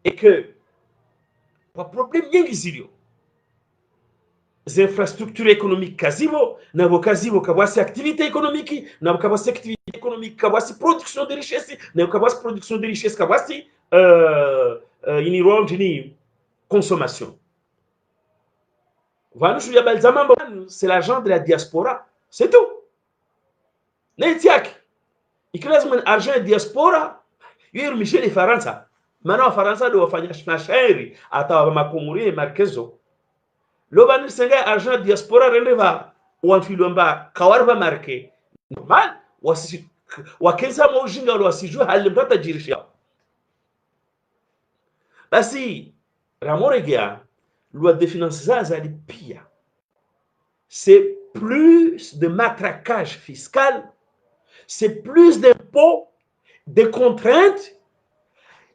et que kwa problem nyingi zilio infrastructures économiques kazibo na bokazibo kabwasi activité économique na kabwasi activité économique kabwasi production de richesse na kabwasi production de richesse kabwasi ini rond ni consommation voilà je yabal zamambo c'est l'argent de la diaspora c'est tout netiak ikilazima argent ya diaspora yeye misheni Faransa maana wa Faransa ndio wafanya mashairi atawa makomurie markezo lobani senga argent diaspora rende va wanfilomba kawarba marke normal wasi wakenza mojinga wala wasijue hali mtata jirisha basi ramoregea loi de finances za pia c'est plus de matraquage fiscal, c'est plus d'impôts, de contraintes.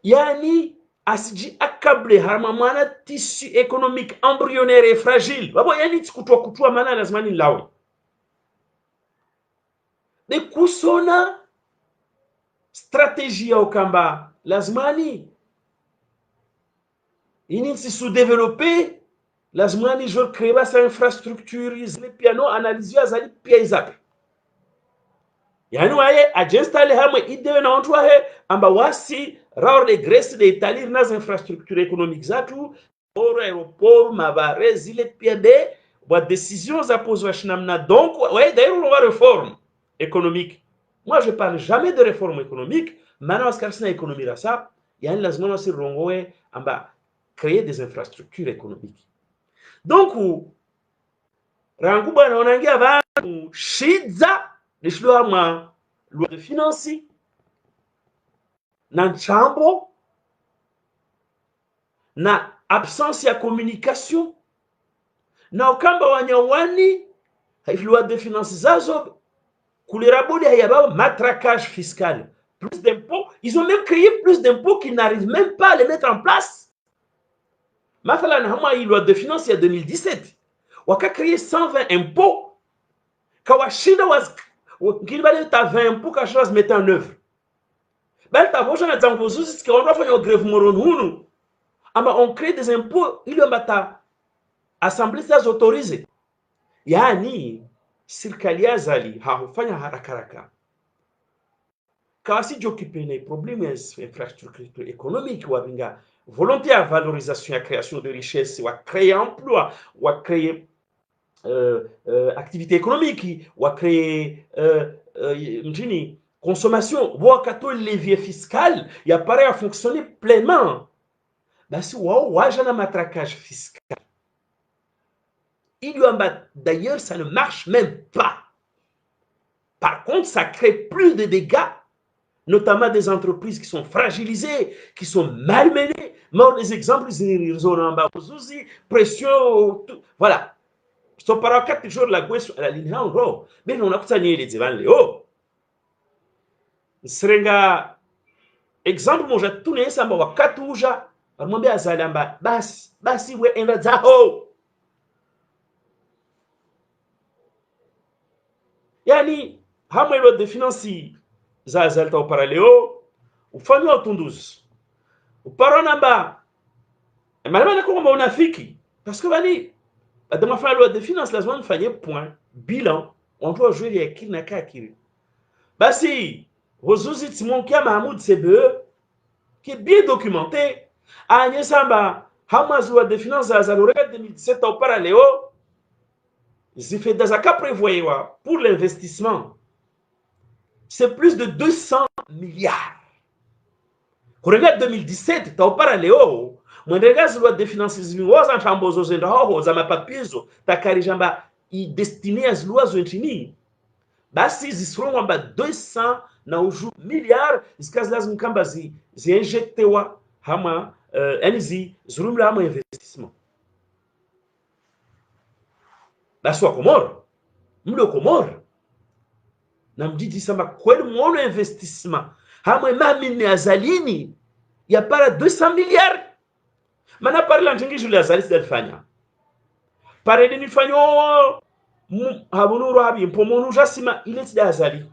Yani asiji akable harmamana tissu économique embryonnaire et fragile. Babo yani kutua mana lazima ni lawe. De kusona stratégie ya ukamba lazimani ini si sous-développé lazimani je créer sa infrastructure les piano analyse azali pia izapi yani waye ajinstale hamwe idewe na watu wahe amba wasi raor de Grèce de Italie nas infrastructure économique zatu oro aéroport mabare zile pia de wa décisions za poswa shinamna donc waye d'ailleurs on va réforme économique. Moi je parle jamais de réforme économique mana waskarsina économie rasa yani lazima wasi rongoe amba créer des infrastructures économiques. Donc rangu bwana wanaingia vanhu shidza lishilo ama loi de finances na nchambo na absence ya communication na ukamba wanyawani loi de finances zazo kulirabudi hayabao matraquage fiscal, plus d'impôts, ils ont même créé plus d'impôts qu'ils n'arrivent même pas à les mettre en place. Mathalan hama hii loi de finances ya 2017 waka créé 120 impôts kawashinda ngili bale ta 20 impôts kashoz mettre en œuvre bale ta voja na zango zuzi ski on fanya grève moron hunu ama on crée des impôts ili mbata assemblée zaz autorisé yani serikali ya zali hafanya haraka kasi j'occupe les problèmes infrastructure économique wabinga volonté à valorisation et à création de richesse, ou à créer emploi, ou à créer activité économique, ou à créer consommation, ou à créer levier fiscal, il apparaît à fonctionner pleinement. Ben, si ou à un matraquage fiscal. D'ailleurs, ça ne marche même pas. Par contre, ça crée plus de dégâts, notamment des entreprises qui sont fragilisées, qui sont malmenées. Mais les exemples, pression, voilà. So para 4 jours la gwe la ligne en gros. Mais on a kusanya les devant Léo. Serenga exemple moja tune samba wakati uja amwambia azalamba basi we enda zao. Yani hamwe loi de finances za zalta para Léo ufanywa utunduzi. Uparona ba malama nako kwamba unafiki parce que bali dans ma loi de finances lazima mfanye point bilan on doit jouer ya kile na kakiri basi Rozuzi Timonkia Mahmoud CBE qui est bien documenté a samba hama loi de finances za loi 2017 au parallèle j'ai fait des cas prévoyés pour l'investissement c'est plus de 200 milliards. Regarde 2017 au parallèle mwendegazi loi de finances ziliwaza chambozo zenda hoho za mapapizo takarijamba i destiné as lois nchini basi zisrongo amba 200 na uju milliards zikazi lazima kamba zinjectewa hama enzi zurumla hama investissement basi wa Komoro mlo Komoro na mjiji samba kweli muone investissement hama mamini azalini ya para 200 milliards. Mana parla ntingi Julia Zalis delfanya. Parede ni fanyo habunuru habi mpomonu jasima ileti da azali.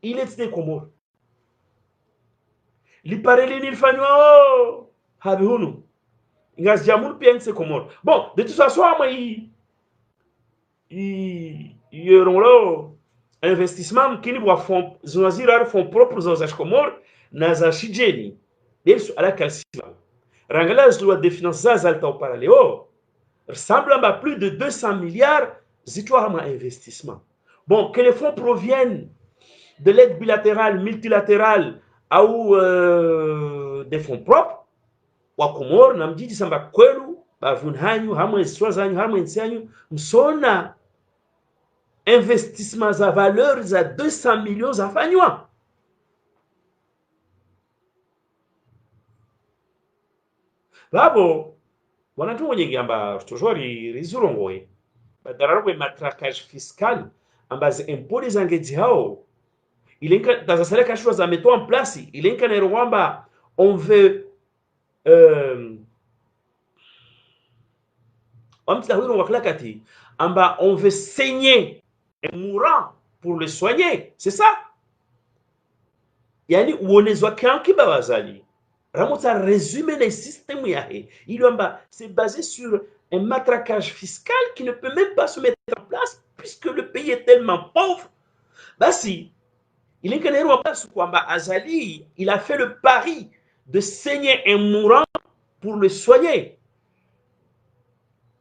Ileti de Komoro. Li parede ni fanyo habi hunu. Ingaz jamul piense Komoro. Bon, de toute façon ama yoronglo investissement kini bwa fond zonazira fond propre zozash Komoro na za shijeni. Delsu ala kalsima. Rangalage loi de finances alta au parallèle ressemble à plus de 200 milliards d'histoires en investissement. Bon, que les fonds proviennent de l'aide bilatérale, multilatérale ou des fonds propres wa Komoro na mjiji samba kwelu bavuni hanyu hamwezi swa zanyu hamwezi hanyu msona investissement za valeur za 200 millions zafanywa. Babo wanatu wenye gamba tojori rizurongoe badararwe matraquage fiscal ambaze impôts zangeji hao ilenka tazasale kashwa za mettre en place ilenka na rwamba on veut on veut saigner un mourant pour le soigner, c'est ça. Yani uonezwa kanki bawazali ramota résumé les systèmes yahe ilomba c'est basé sur un matraquage fiscal qui ne peut même pas se mettre en place puisque le pays est tellement pauvre. Basi il est kwamba Azali il a fait le pari de saigner un mourant pour le soigner.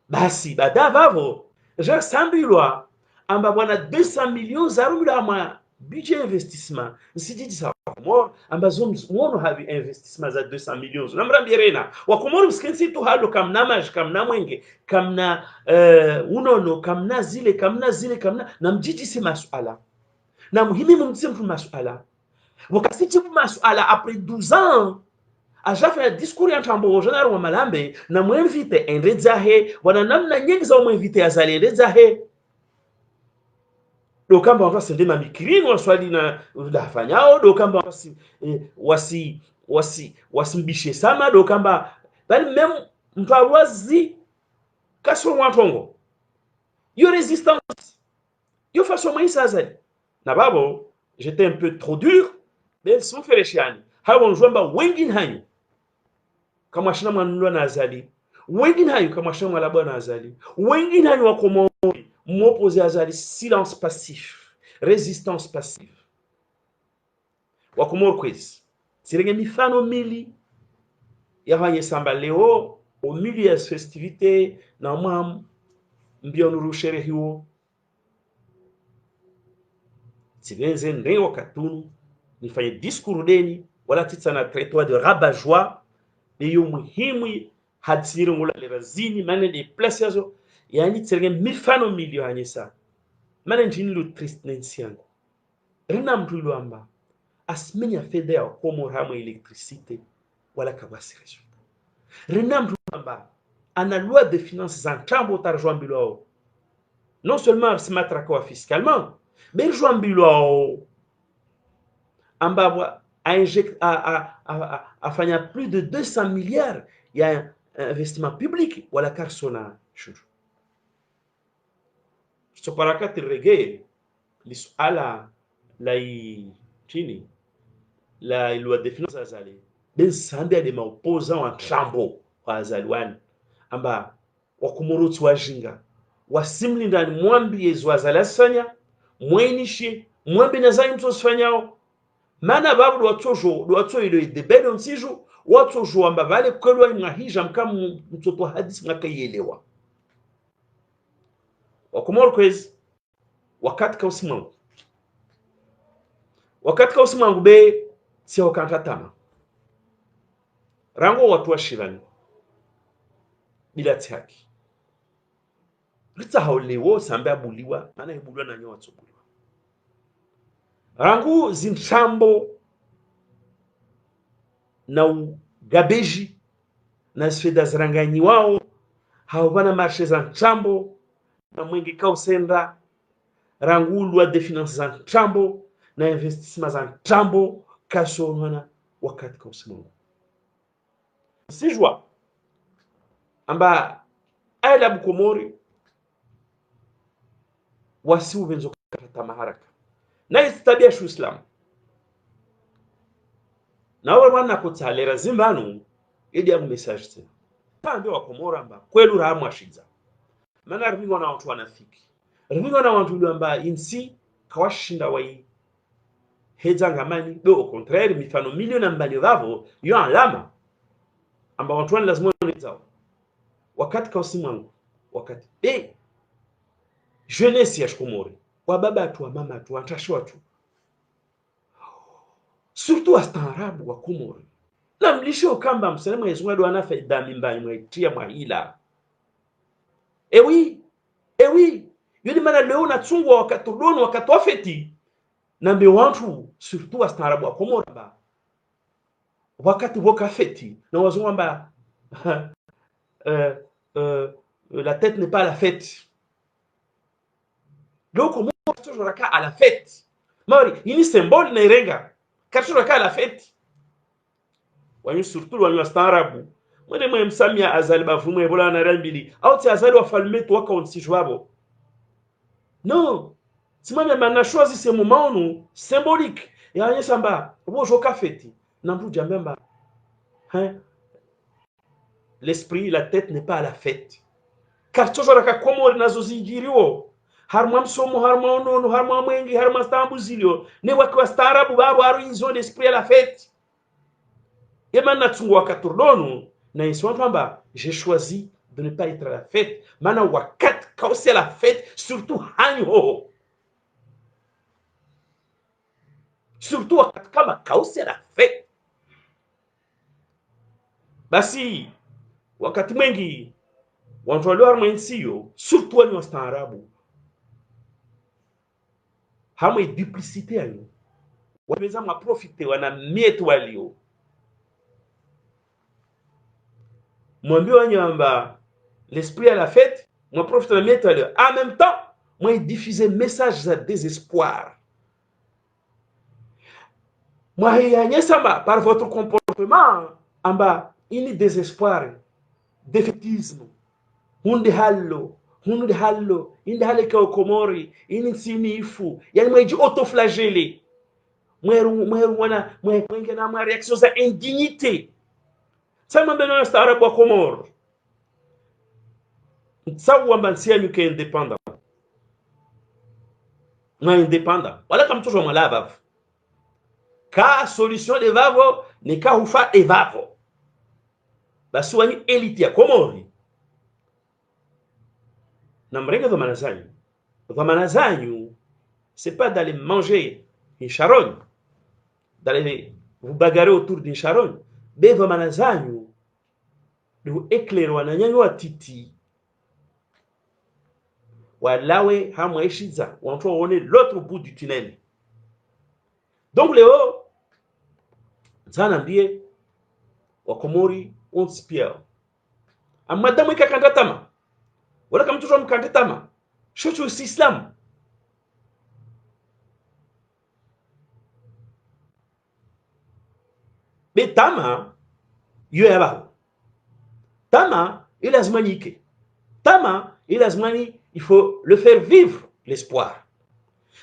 Basi badavavo Jean Sambilwa amba bwana 200 millions zarumila ma budget investissement nsijiji sa Komoro amba zomuono havi investissement za 200 millions namrambirena wa Komoro mskensi tu halo kamna maj kamna mwenge kamna unono kamna zile kamna na mjiji si masuala na muhimu mtisi mtu masuala wakati chifu masuala après 12 ans aja fait un discours en tambo général wa malambe na mwinvite endedzahe wana namna nyingi za mwinvite azali endedzahe do kamba watu sende mamikirino waswali na dafanyao do kamba wasimbishe sama do kamba bali même mtwawazi kaso mwatongo yo résistance yo façon mwisa azali na babo j'étais un peu trop dur mais son fereshani hawo njomba wengine hanyu kama shina mwanulwa na azali wengine hanyu kama shina mwalabwa na azali wengine hanyu wako m'opposer azali silence passif résistance passive wakomoro kwezi sirenge mifano mili yavanye samba leo au milieu ya festivité na mwa mbionuru sherehiwo sivenze ndewa katunu nifanye discours deni wala titsa na traitoire de rabat-joie niyo muhimu hadsiri ngula lerazini mane de place yazo yani tsirenge mifano milio hanyesa mane njini lu triste nensiango rina mtuilu amba asmenya fede ya komo ramo électricité wala kabasi resultat rina mtuilu amba ana loi de finances en chambo tarjouan bilo non seulement se matraquer fiscalement mais jouan bilo amba a fanya plus de 200 milliards il y a un investissement public wala karsona shuru so parakati rege lisuala la chini la loi de finances azali ben sambia de maopposants en trambo kwa azalwani amba wakumurutsi wajinga wasimli ndani mwambi yezu azalasanya mwenishi mwambi nazali mtosifanyao mana babu watsojo ile debede nsiju watsojo amba vale kwelwa mwahija mkamu mtoto hadisi mwakayelewa wakomoro kwezi wakati ka usimwangu be si wakanta tama rango watu wa shirani bila tihaki ritsa haulewo sambe abuliwa mana ibuliwa na nyo watsobuliwa rangu zinshambo na gabeji na sfeda ziranganyi wao hawana marshe za nchambo na mwenge kausenda rangu loi de finances za nchambo na investissement za nchambo kasonwana wakati kausimungu sijwa amba aila bukomori wasi uvenzo kata maharaka na istabia shu islam na wana kutsalera zimbanu ili ya message tena pande wa komora amba kwelu rahamu ashiza mana rvingo na watu wanafiki rvingo na watu amba insi kawashinda wai hedza ngamani do au contraire mifano milioni ambani vavo yo alama amba watu wana lazima wanezao wakati kausimwangu wakati jeunesse ya Komori wa baba tu wa mama tu watasho tu surtout wastaarabu wa Komoro na mlisho kamba msalama Mwenyezi Mungu anafa dhambi mbaya mwaitia mwahila. Oui yule maana leo natungwa wakati dono wakati wafeti na mbe watu surtout wastaarabu wa Komoro ba wakati wakafeti na wazungu amba la tête n'est pas à la fête. Donc comment toujours à la fête mari ini symbole na irenga toujours à la fête wanyu surtout wanyu staarabu mwe msamia azali bavumwe bola na rambili au ti azali wafalme to waka onsijwabo non simame mana choisi ce moment nous symbolique ya nyesamba bojo kafeti na mbu jambamba hein l'esprit la tête n'est pas à la fête car toujours ka Komori nazo zingiriwo harma msomo harma onono harma mwengi harma stambuzilio ne wakiwa staarabu babo aru inzo l'esprit à la fête et maintenant tu vois katurdono na iswamba j'ai choisi de ne pas être à la fête mana wakat kausi à la fête surtout hanyo surtout wakat kama kausi à la fête basi wakati mwengi watu walio harmonicio surtout wani wastaarabu hamwe duplicité yanyo wameza maprofite wana mietu walio mwambie wanyamba l'esprit à la fête moi profite de mietu walio en même temps moi diffuser message de désespoir moi yanyesamba par votre comportement amba ini désespoir défaitisme hunde hallo inde hale ka Komori ini sinifu yani mweji autoflagellé mweru wana mwenge na ma réaction za indignité sama beno staarabu wa Komoro sawa mbansia nyuke indépendant na indépendant wala kama toujours malava ka solution de vavo ni ka ufa evavo basi wani elite ya Komori na mrenga dhamana zanyu c'est pas d'aller manger une charogne d'aller vous bagarrer autour d'une charogne mais dhamana zanyu de vous éclairer wananyanyo watiti walawe hamwaishiza wantu waone l'autre bout du tunnel. Donc leo zana mbie wakomori onspia amadamu ikakandatama wala kama mtoto mkandatama shocho si Islam betama yo yaba tama il lazimani ike tama il lazimani il faut le faire vivre l'espoir.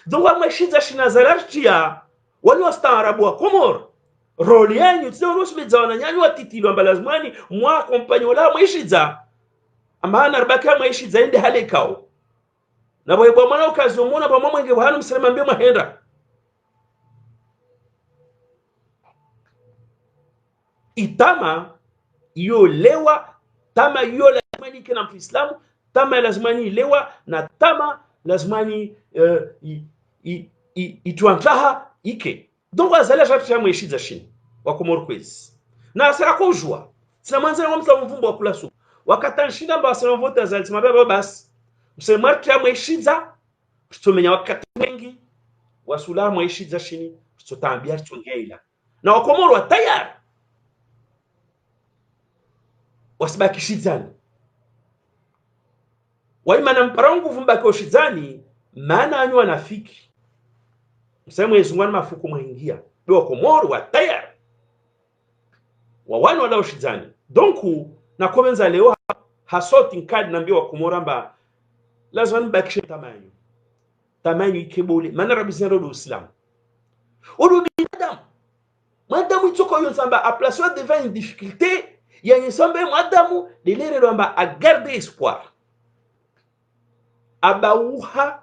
Donc wa mashiza shina zalartia wani wastaarabu wa Komoro roli yanyu tizao nosmedza wananyanyu watitilo amba lazimani mwa kompanyo la mwishiza amana arbaka mwishiza inde hale kao na boyebwa mwana ukazi umona pa mwenge wahanu msalama mbio mahenda itama iyo lewa tama iyo lazimani kena mfislamu tama lazimani lewa na tama lazimani ituantaha ike. Donc wazala jatu mwishiza shini wa Komoro kwezi na asira kujua sina manzana wa mta mvumbo wa kulasu wakatanshinda mba wasema vote azali sima baba basi msematu ya mwishiza tumenya wakati wengi wasula mwishiza shini tutambia tungeila na wa Komoro wa tayari wasibaki shizani waimana mparangu vumba kwa shizani maana anyu wanafiki msemo yezungwana mafuku mwaingia wa Komoro wa tayari wawani wala ushizani. Donc na komenza leo hasoti nkadi nambia wa Komoro amba lazima nibakishe tamanyu ikebole maana rabisi ndio Islam odo binadamu madamu itoko yo nsamba a place devant une difficulté ya nsambe madamu delere amba a garder espoir abauha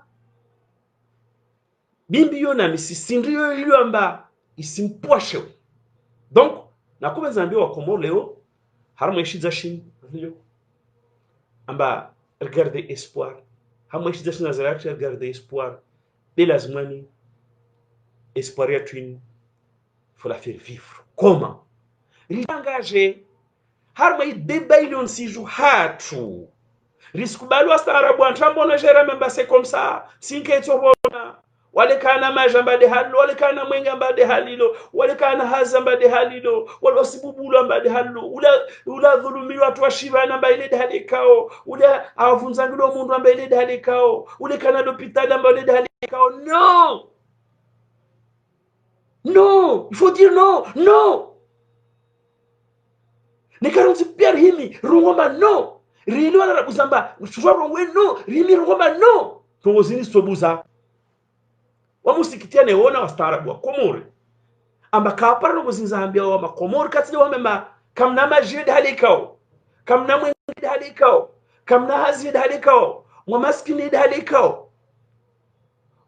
bimbi yo na misisindrio iliyo amba isimposhe. Donc na komenza nambia wa Komoro leo harmo ishiza shini ndio amba regarder espoir hamwe ishiza shini nazarati regarder espoir belazimani espoir ya twin faut la faire vivre. Comment? Ritangaje harma ideba ile onsiju hatu riskubali wastaarabu antambona jera memba c'est comme ça sinketsobona wale kana majamba de hallo wale kana mwenga mbade halilo wale kana hazamba de halilo wale wasibubulu mbade hallo ula dhulumi watu washibana mbaile de halikao ula avunzangilo mundu mbaile de halikao ule kana l'hôpital mbaile de halikao. Non, non, il faut dire non, non. Ne karonzi pia himi rungoma no rili wala rabuzamba shwa rongwe no rimi rungoma no tongozini sobuza wamusikitia ne wona wastaarabu wa Komori amba kapara ngozinza ambia wa Komori katije wa mema kamna majid halikao kamna mwengid halikao kamna hazid halikao mwa maskini halikao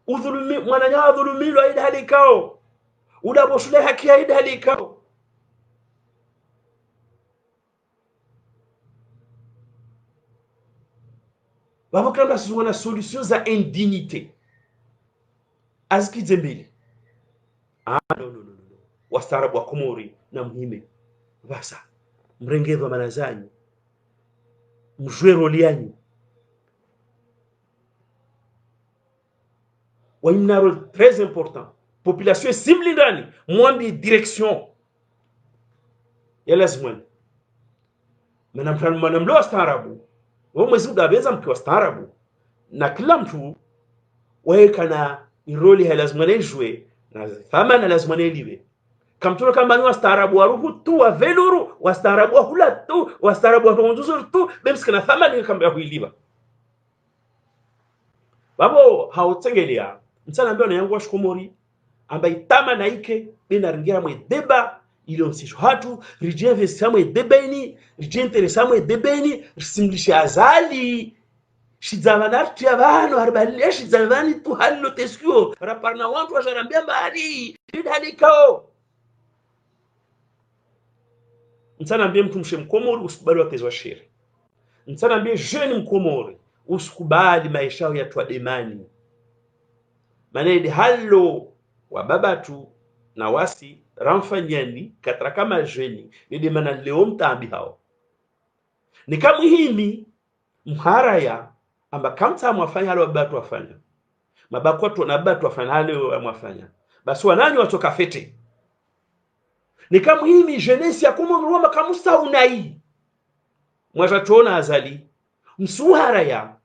udhulumi mwananya dhulumilo halikao udaboshule haki halikao. Babakanda suzwana solution za indignité aziki mbili. Ah, no. Wastaarabu wa Komori na mhime basa mrengezo manazanyi mjwero lianyi wa une rôle très important. Population cible ndani mwambi direction ya lazima manamlo wastaarabu wao mwezi udabeza mkiwa staarabu na kila mtu wewe kana iroli lazima nejwe na thamana lazima neliwe kamtuno kama ni wastaarabu waruhu tu wa veluru wastaarabu hula tu wastaarabu watongozo tu bemsi kana thamani kama huiliwa babo hautsengelia mtsana ambao na yangu wa Komori amba itama na ike bina ringira mwe deba ile onsisho hatu rijie vesamwe debeni rijie interesamwe debeni risimlisha azali shidzavana abantu harbali shidzavani tu hallo teskio raparna wantu washarambia mbali halikao mtsana ambie mtu mshe Mkomori usikubali watezwa shiri mtsana ambie jeune Mkomori usikubali maisha ya twa demani manedi hallo wa babatu na wasi ramfanyani katra kama jeni nidi mana leo mtambi hao ni kama himi mharaya amba kamta mwafanya halo babatu wafanya mabako watu na babatu wafanya halo mwafanya basi wanani watoka fete ni kama himi jeunesse ya Komori kamusta unai mwaja tuona azali msuharaya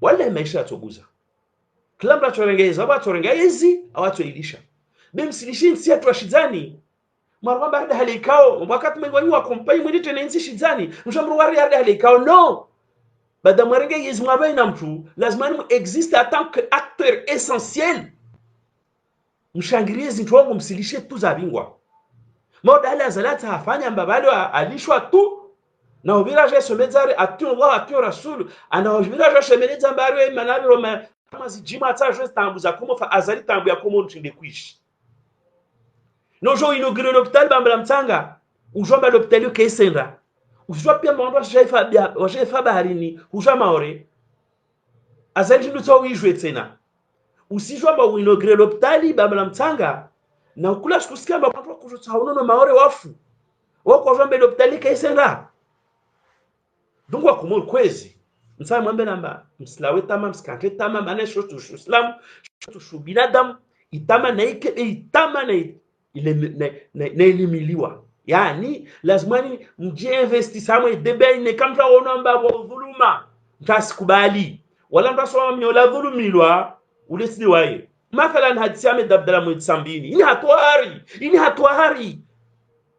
wala maisha atoguza kila mtu atorengeza abatorengezi awatoilisha bemsilishi nsi atu ashizani marwa baada halikao wakati mwengi wa kompai mwini tena nsi shizani mshamru wari hada halikao no bada mwarenge yezmwa baina mtu lazima ni existe en tant que acteur essentiel mshangirie zintu wangu msilishe tu za bingwa moda ala zalata hafanya mbabalo alishwa tu na ubiraje somezare atu Allah atu rasul ana ubiraje shemeleza mbaro manabiro kama zijima taje tambuza komo fa azali tambu ya komo ntinde kuishi nojo inaugure l'hôpital bambala mtanga ujomba l'hôpital ke senda ujwa pia mando wa baharini ujwa maore azali ndu to wijwe tena usijwa ba inaugure l'hôpital bambala mtanga na ukula sikusikia ba watu kujutsa unono maore wafu wako jomba l'hôpital ke senda donc wa komo kwezi msaya mwambe namba msilawe tama msikante tama maana shotu islam shotu shubinadam itama na ike itama na elimiliwa yani lazimani mjie investisamwe debene kamta wonomba wa dhuluma mtasikubali wala mtasoma mnyola dhulumilwa ulesidi wae mathalan hadisi ya Abdallah mwitsambini ini hatuari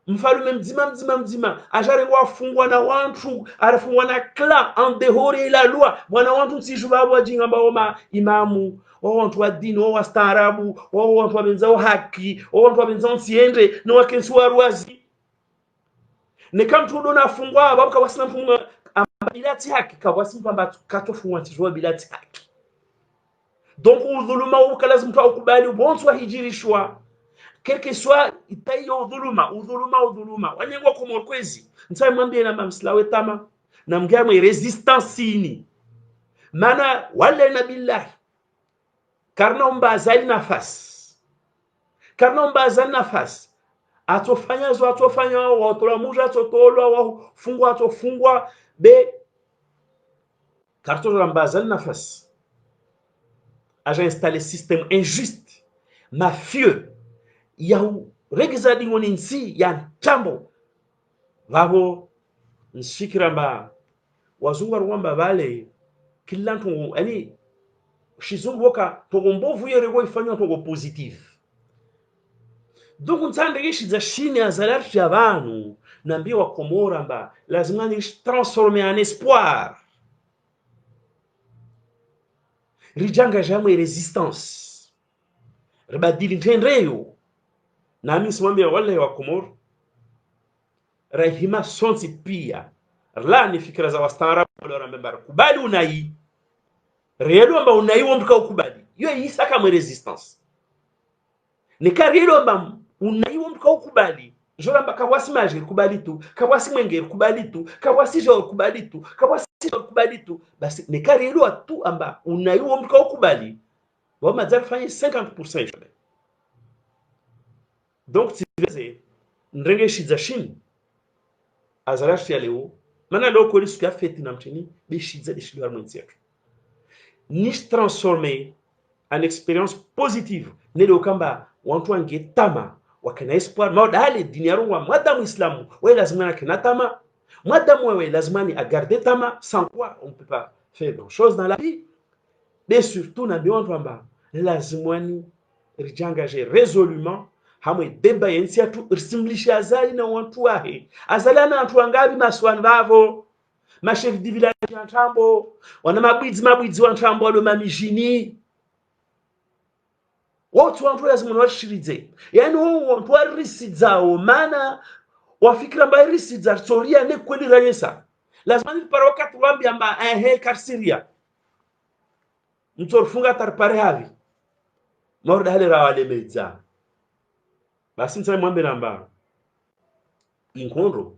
mfalume mzima ajare wafungwa na wantu arafungwa na kla en dehors la loi mwana wantu sijubabo wajinga mbao imamu wantu wa dini wa staarabu wantu wa benzao haki wantu wa benzao siende no wakensu waruazi ne kamtu dona fungwa babuka wasina fungwa bilati haki kawasimpa mbatu katofungwa tijwa bilati haki donc udhuluma ukalazimu tukubali bonso wa hijirishwa quel que soit itayo udhuluma wanyengwa Komori kwezi ntsaye mwambie na mamslawe tama na mgamwe resistance ini mana wala na billahi karna umbazali nafasi atofanya watola muja atotolwa wafungwa atofungwa be carton rambazal nafasi aja installer système injuste mafieux ya regizadi ngoni nsi ya tambo vavo nshikiramba wazungu rwamba vale kila ntu yani shizungu woka togo mbovu yerego ifanywa togo positive donc ntsande yishiza shini azalarshi abantu nambi wa komora mba lazima ni transformer en espoir rijanga jamwe resistance ribadili ntendeyo nami simwambia wale wa komoro rahima sonsi pia la ni fikira za wastaarabu wale wanambara kubali unai redo amba unai womka ukubali yo isa kama resistance ni karilo amba unai womka ukubali joramba kawasi maji kubali tu kawasi mwenge kubali tu kawasi jo kubali tu kawasi jo kubali tu basi ni karilo tu amba unai womka ukubali wama zafanye 50% donc si veze ndrenge shizashini azarashi ya leo mana leo kodi suka feti na mtini beshiza de shilwa mwenzetu nish transformer en expérience positive nelo kamba wantu wange tama wakana espoir maudale diniaru wa madamu islamu we lazima na kana tama madamu we lazima ni a garder tama sans quoi on peut pas faire grand chose dans la vie mais surtout na biwantu amba lazima ni rijangaje résolument hamwe deba yensi atu irsimlisha azali na wantu wahe azali na wantu wangabi maswani bavo machef di village ya Ntambo wana mabwizi wa Ntambo walo mamijini watu wantu lazima washirize yani wantu warisidzao mana wafikira mba risidza soria ne kweli ranyesa lazima ni para wakati wambi amba karsiria mtorfunga tarpare havi morda hale rawale meza basi nsema mwambe namba inkondo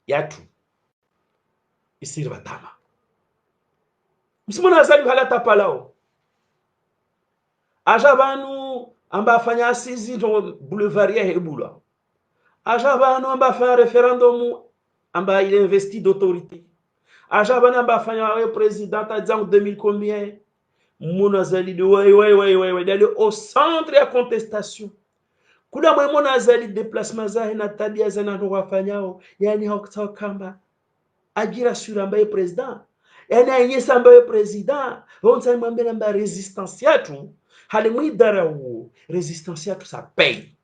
yatu isiri batama msimona azali hala tapalao aja banu amba afanya asizi to boulevard ya hebula aja banu amba afanya referendum amba il investi d'autorité aja banu amba afanya président à 2000 combien mona azali de ouais d'aller au centre ya contestation kula mwana azali déplacement zahe na tabia zana ndo wafanyao yani hawakutaka kamba agira sur ambaye president yani anyesa ambaye president wonsa mwambie namba resistance yatu hali mwidara huo resistance yatu ça paye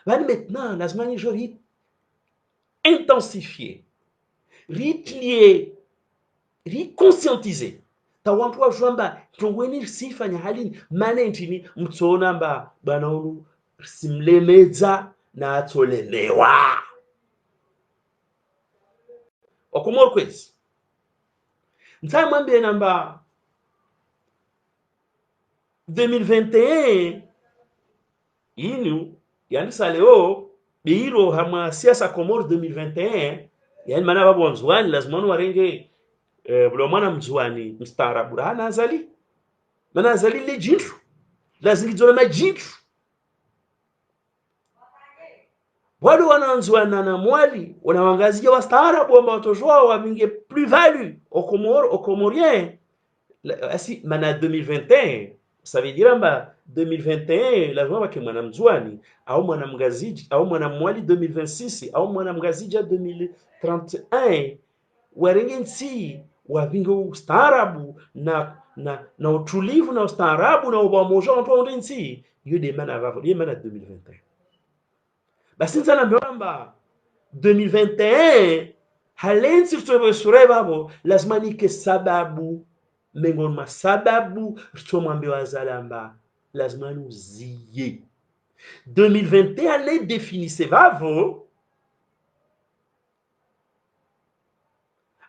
bali maintenant lazima ni jori intensifier ritlier reconscientiser tawantu wa jamba tongweni sifanya hali manentini mtsona mba bana ulu simlemeza na atolemewa okomoro kwezi ntai mwambie namba 2021 inu yani saleo biiro hama siasa komoro 2021 yani mana babu mzwani lazima warenge bulo mwana mzwani mstaarabu hana azali mana azali le jintu lazima jona majintu wale wanaanzwana na mwali wanawangazia wastaarabu ambao watojoa waminge plus value au comorien asi mana 2021 ça veut dire amba 2021 lazima wake mwana mzwani au mwana mgaziji au mwana mwali 2026 au mwana mgazija 2031 warenge nsi wavinge ustaarabu na utulivu na ustaarabu na ubamoja watu nsi yo de mana vavo de mana 2021 basi nzana mbamba 2021 halensi tutobesure babo lazima nike sababu mengon masababu tutomwambe wazalamba lazima nuziye 2021 ne définissez bavo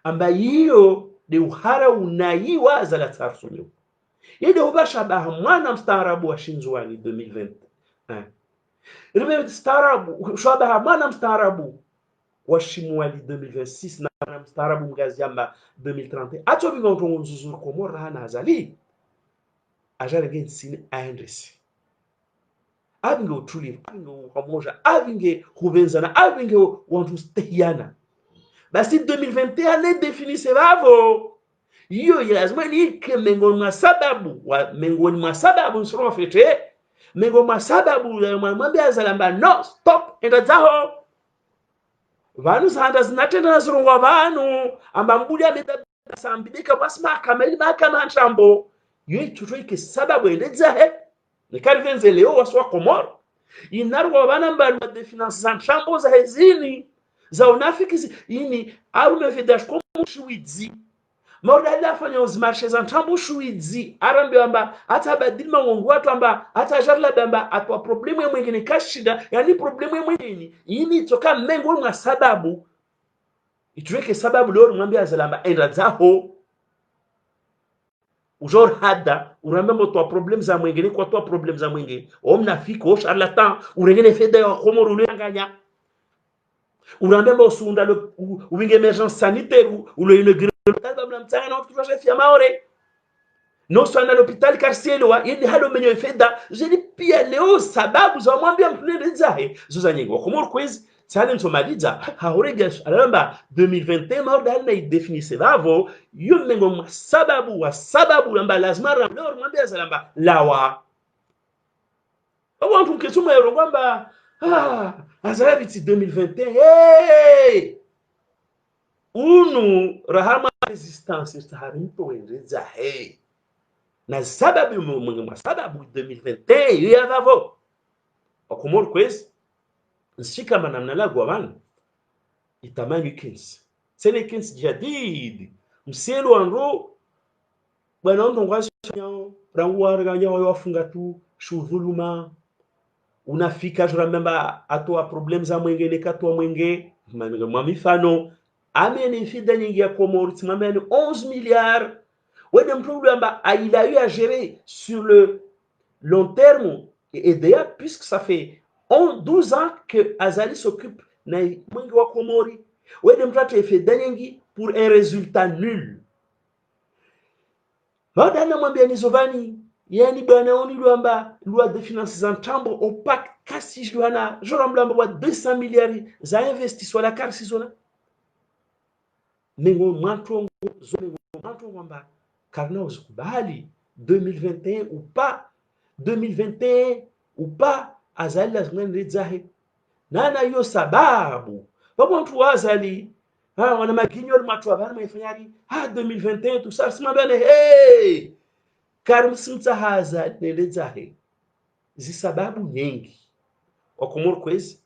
amba hiyo de uhara unaiwa zala tsarsunyo yede ubashabaha mwana mstaarabu wa shinzwani 2020 Ribe starabu shabaha mwana mstaarabu wa Shimwali 2026 na mwana mstaarabu Mgaziamba 2030 acho binga utongo nzuzuru komora hana azali ajale gen sini aendresi avinge utulivu, avinge upamoja, avinge kuvenzana, avinge wantu stehiana. Basi 2021 ne definise vavo hiyo lazima niike miongoni mwa sababu nsoro fete miongoni mwa sababu mwambia azalamba no stop enda zaho vanu zanda zinatenda nazirongwa vanu amba mbuli ameda sambidika basi makameli nchambo yo tutoike sababu ende zahe nikalivenze leo waswa komoro inarwa vana mbali de finance za nchambo za hezini za unafiki ini arume vedash komu shuidzi maudada afanya uzimarshe za ntambu shuidzi arambe amba hata badili maungu watu amba hata jarla bamba atwa problemu ya mwingine kashida yani problemu ya mwingine ini toka mengo mwa sababu ituweke sababu leo mwambia azalamba enda zaho ujor hada urambe motwa problemu za mwingine kwa toa problemu za mwingine omnafiko o charlatan urengene feda ya komoro ulenganya urambe mbo sunda lo uwinge emergence sanitaire ulo inaugurer na mtanga na watu washa maore no sana l'hôpital Karsielo yindi halo menyo feda jeli pia leo sababu za mwambia mtunende zahe zuza nyingi wakomoro kwezi tsale nsomaliza haurega alamba 2021 maoda na idefinise vavo yo mengo mwa sababu lamba lazima leo mwambia zalamba lawa wantu mkesuma yoro kwamba azalabiti 2021 hey unu rahama resistance staharimpo wendeza hey na sababu mwa sababu 2021 ya vavo wakomoro kwezi nshika manamna lagwa wana itamani kins sene kins jadid mselo wanro bwana ndo ngwaso nyao rangwa raganya wafunga tu shudhuluma unafika jurambamba atoa problem za mwengene katwa mwenge mwa mifano amene fida nyingi ya Komoro timamene 11 milliards wede mtu amba il a eu à gérer sur le long terme et d'ailleurs puisque ça fait 12 ans que Azali s'occupe na mwingi wa Komori wede mtu atefeda nyingi pour un résultat nul badana mwambia nizovani yani bwana oni luamba loi de finances za ntambo opaque kasi jwana jorambamba wa 200 milliards za investissement la karsi zona mengo mwantongo kwamba karna uzikubali 2021 ou pas azali lazima ndezahe nana hiyo sababu babo mtu wazali wana maginyo matu abana maifanyari 2021 tout ça sima bene hey karimsimta haza ndezahe zi sababu nyingi wakomoro kwezi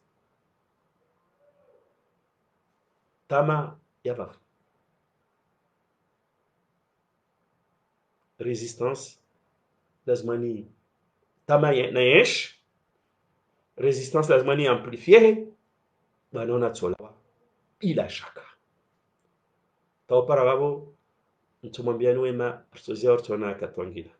tama yaba resistance lazimani tama na yesh resistance lazimani amplifier banona tsolawa bila shaka tawapara gabo mtumwambiani wema protozia ortona katwangila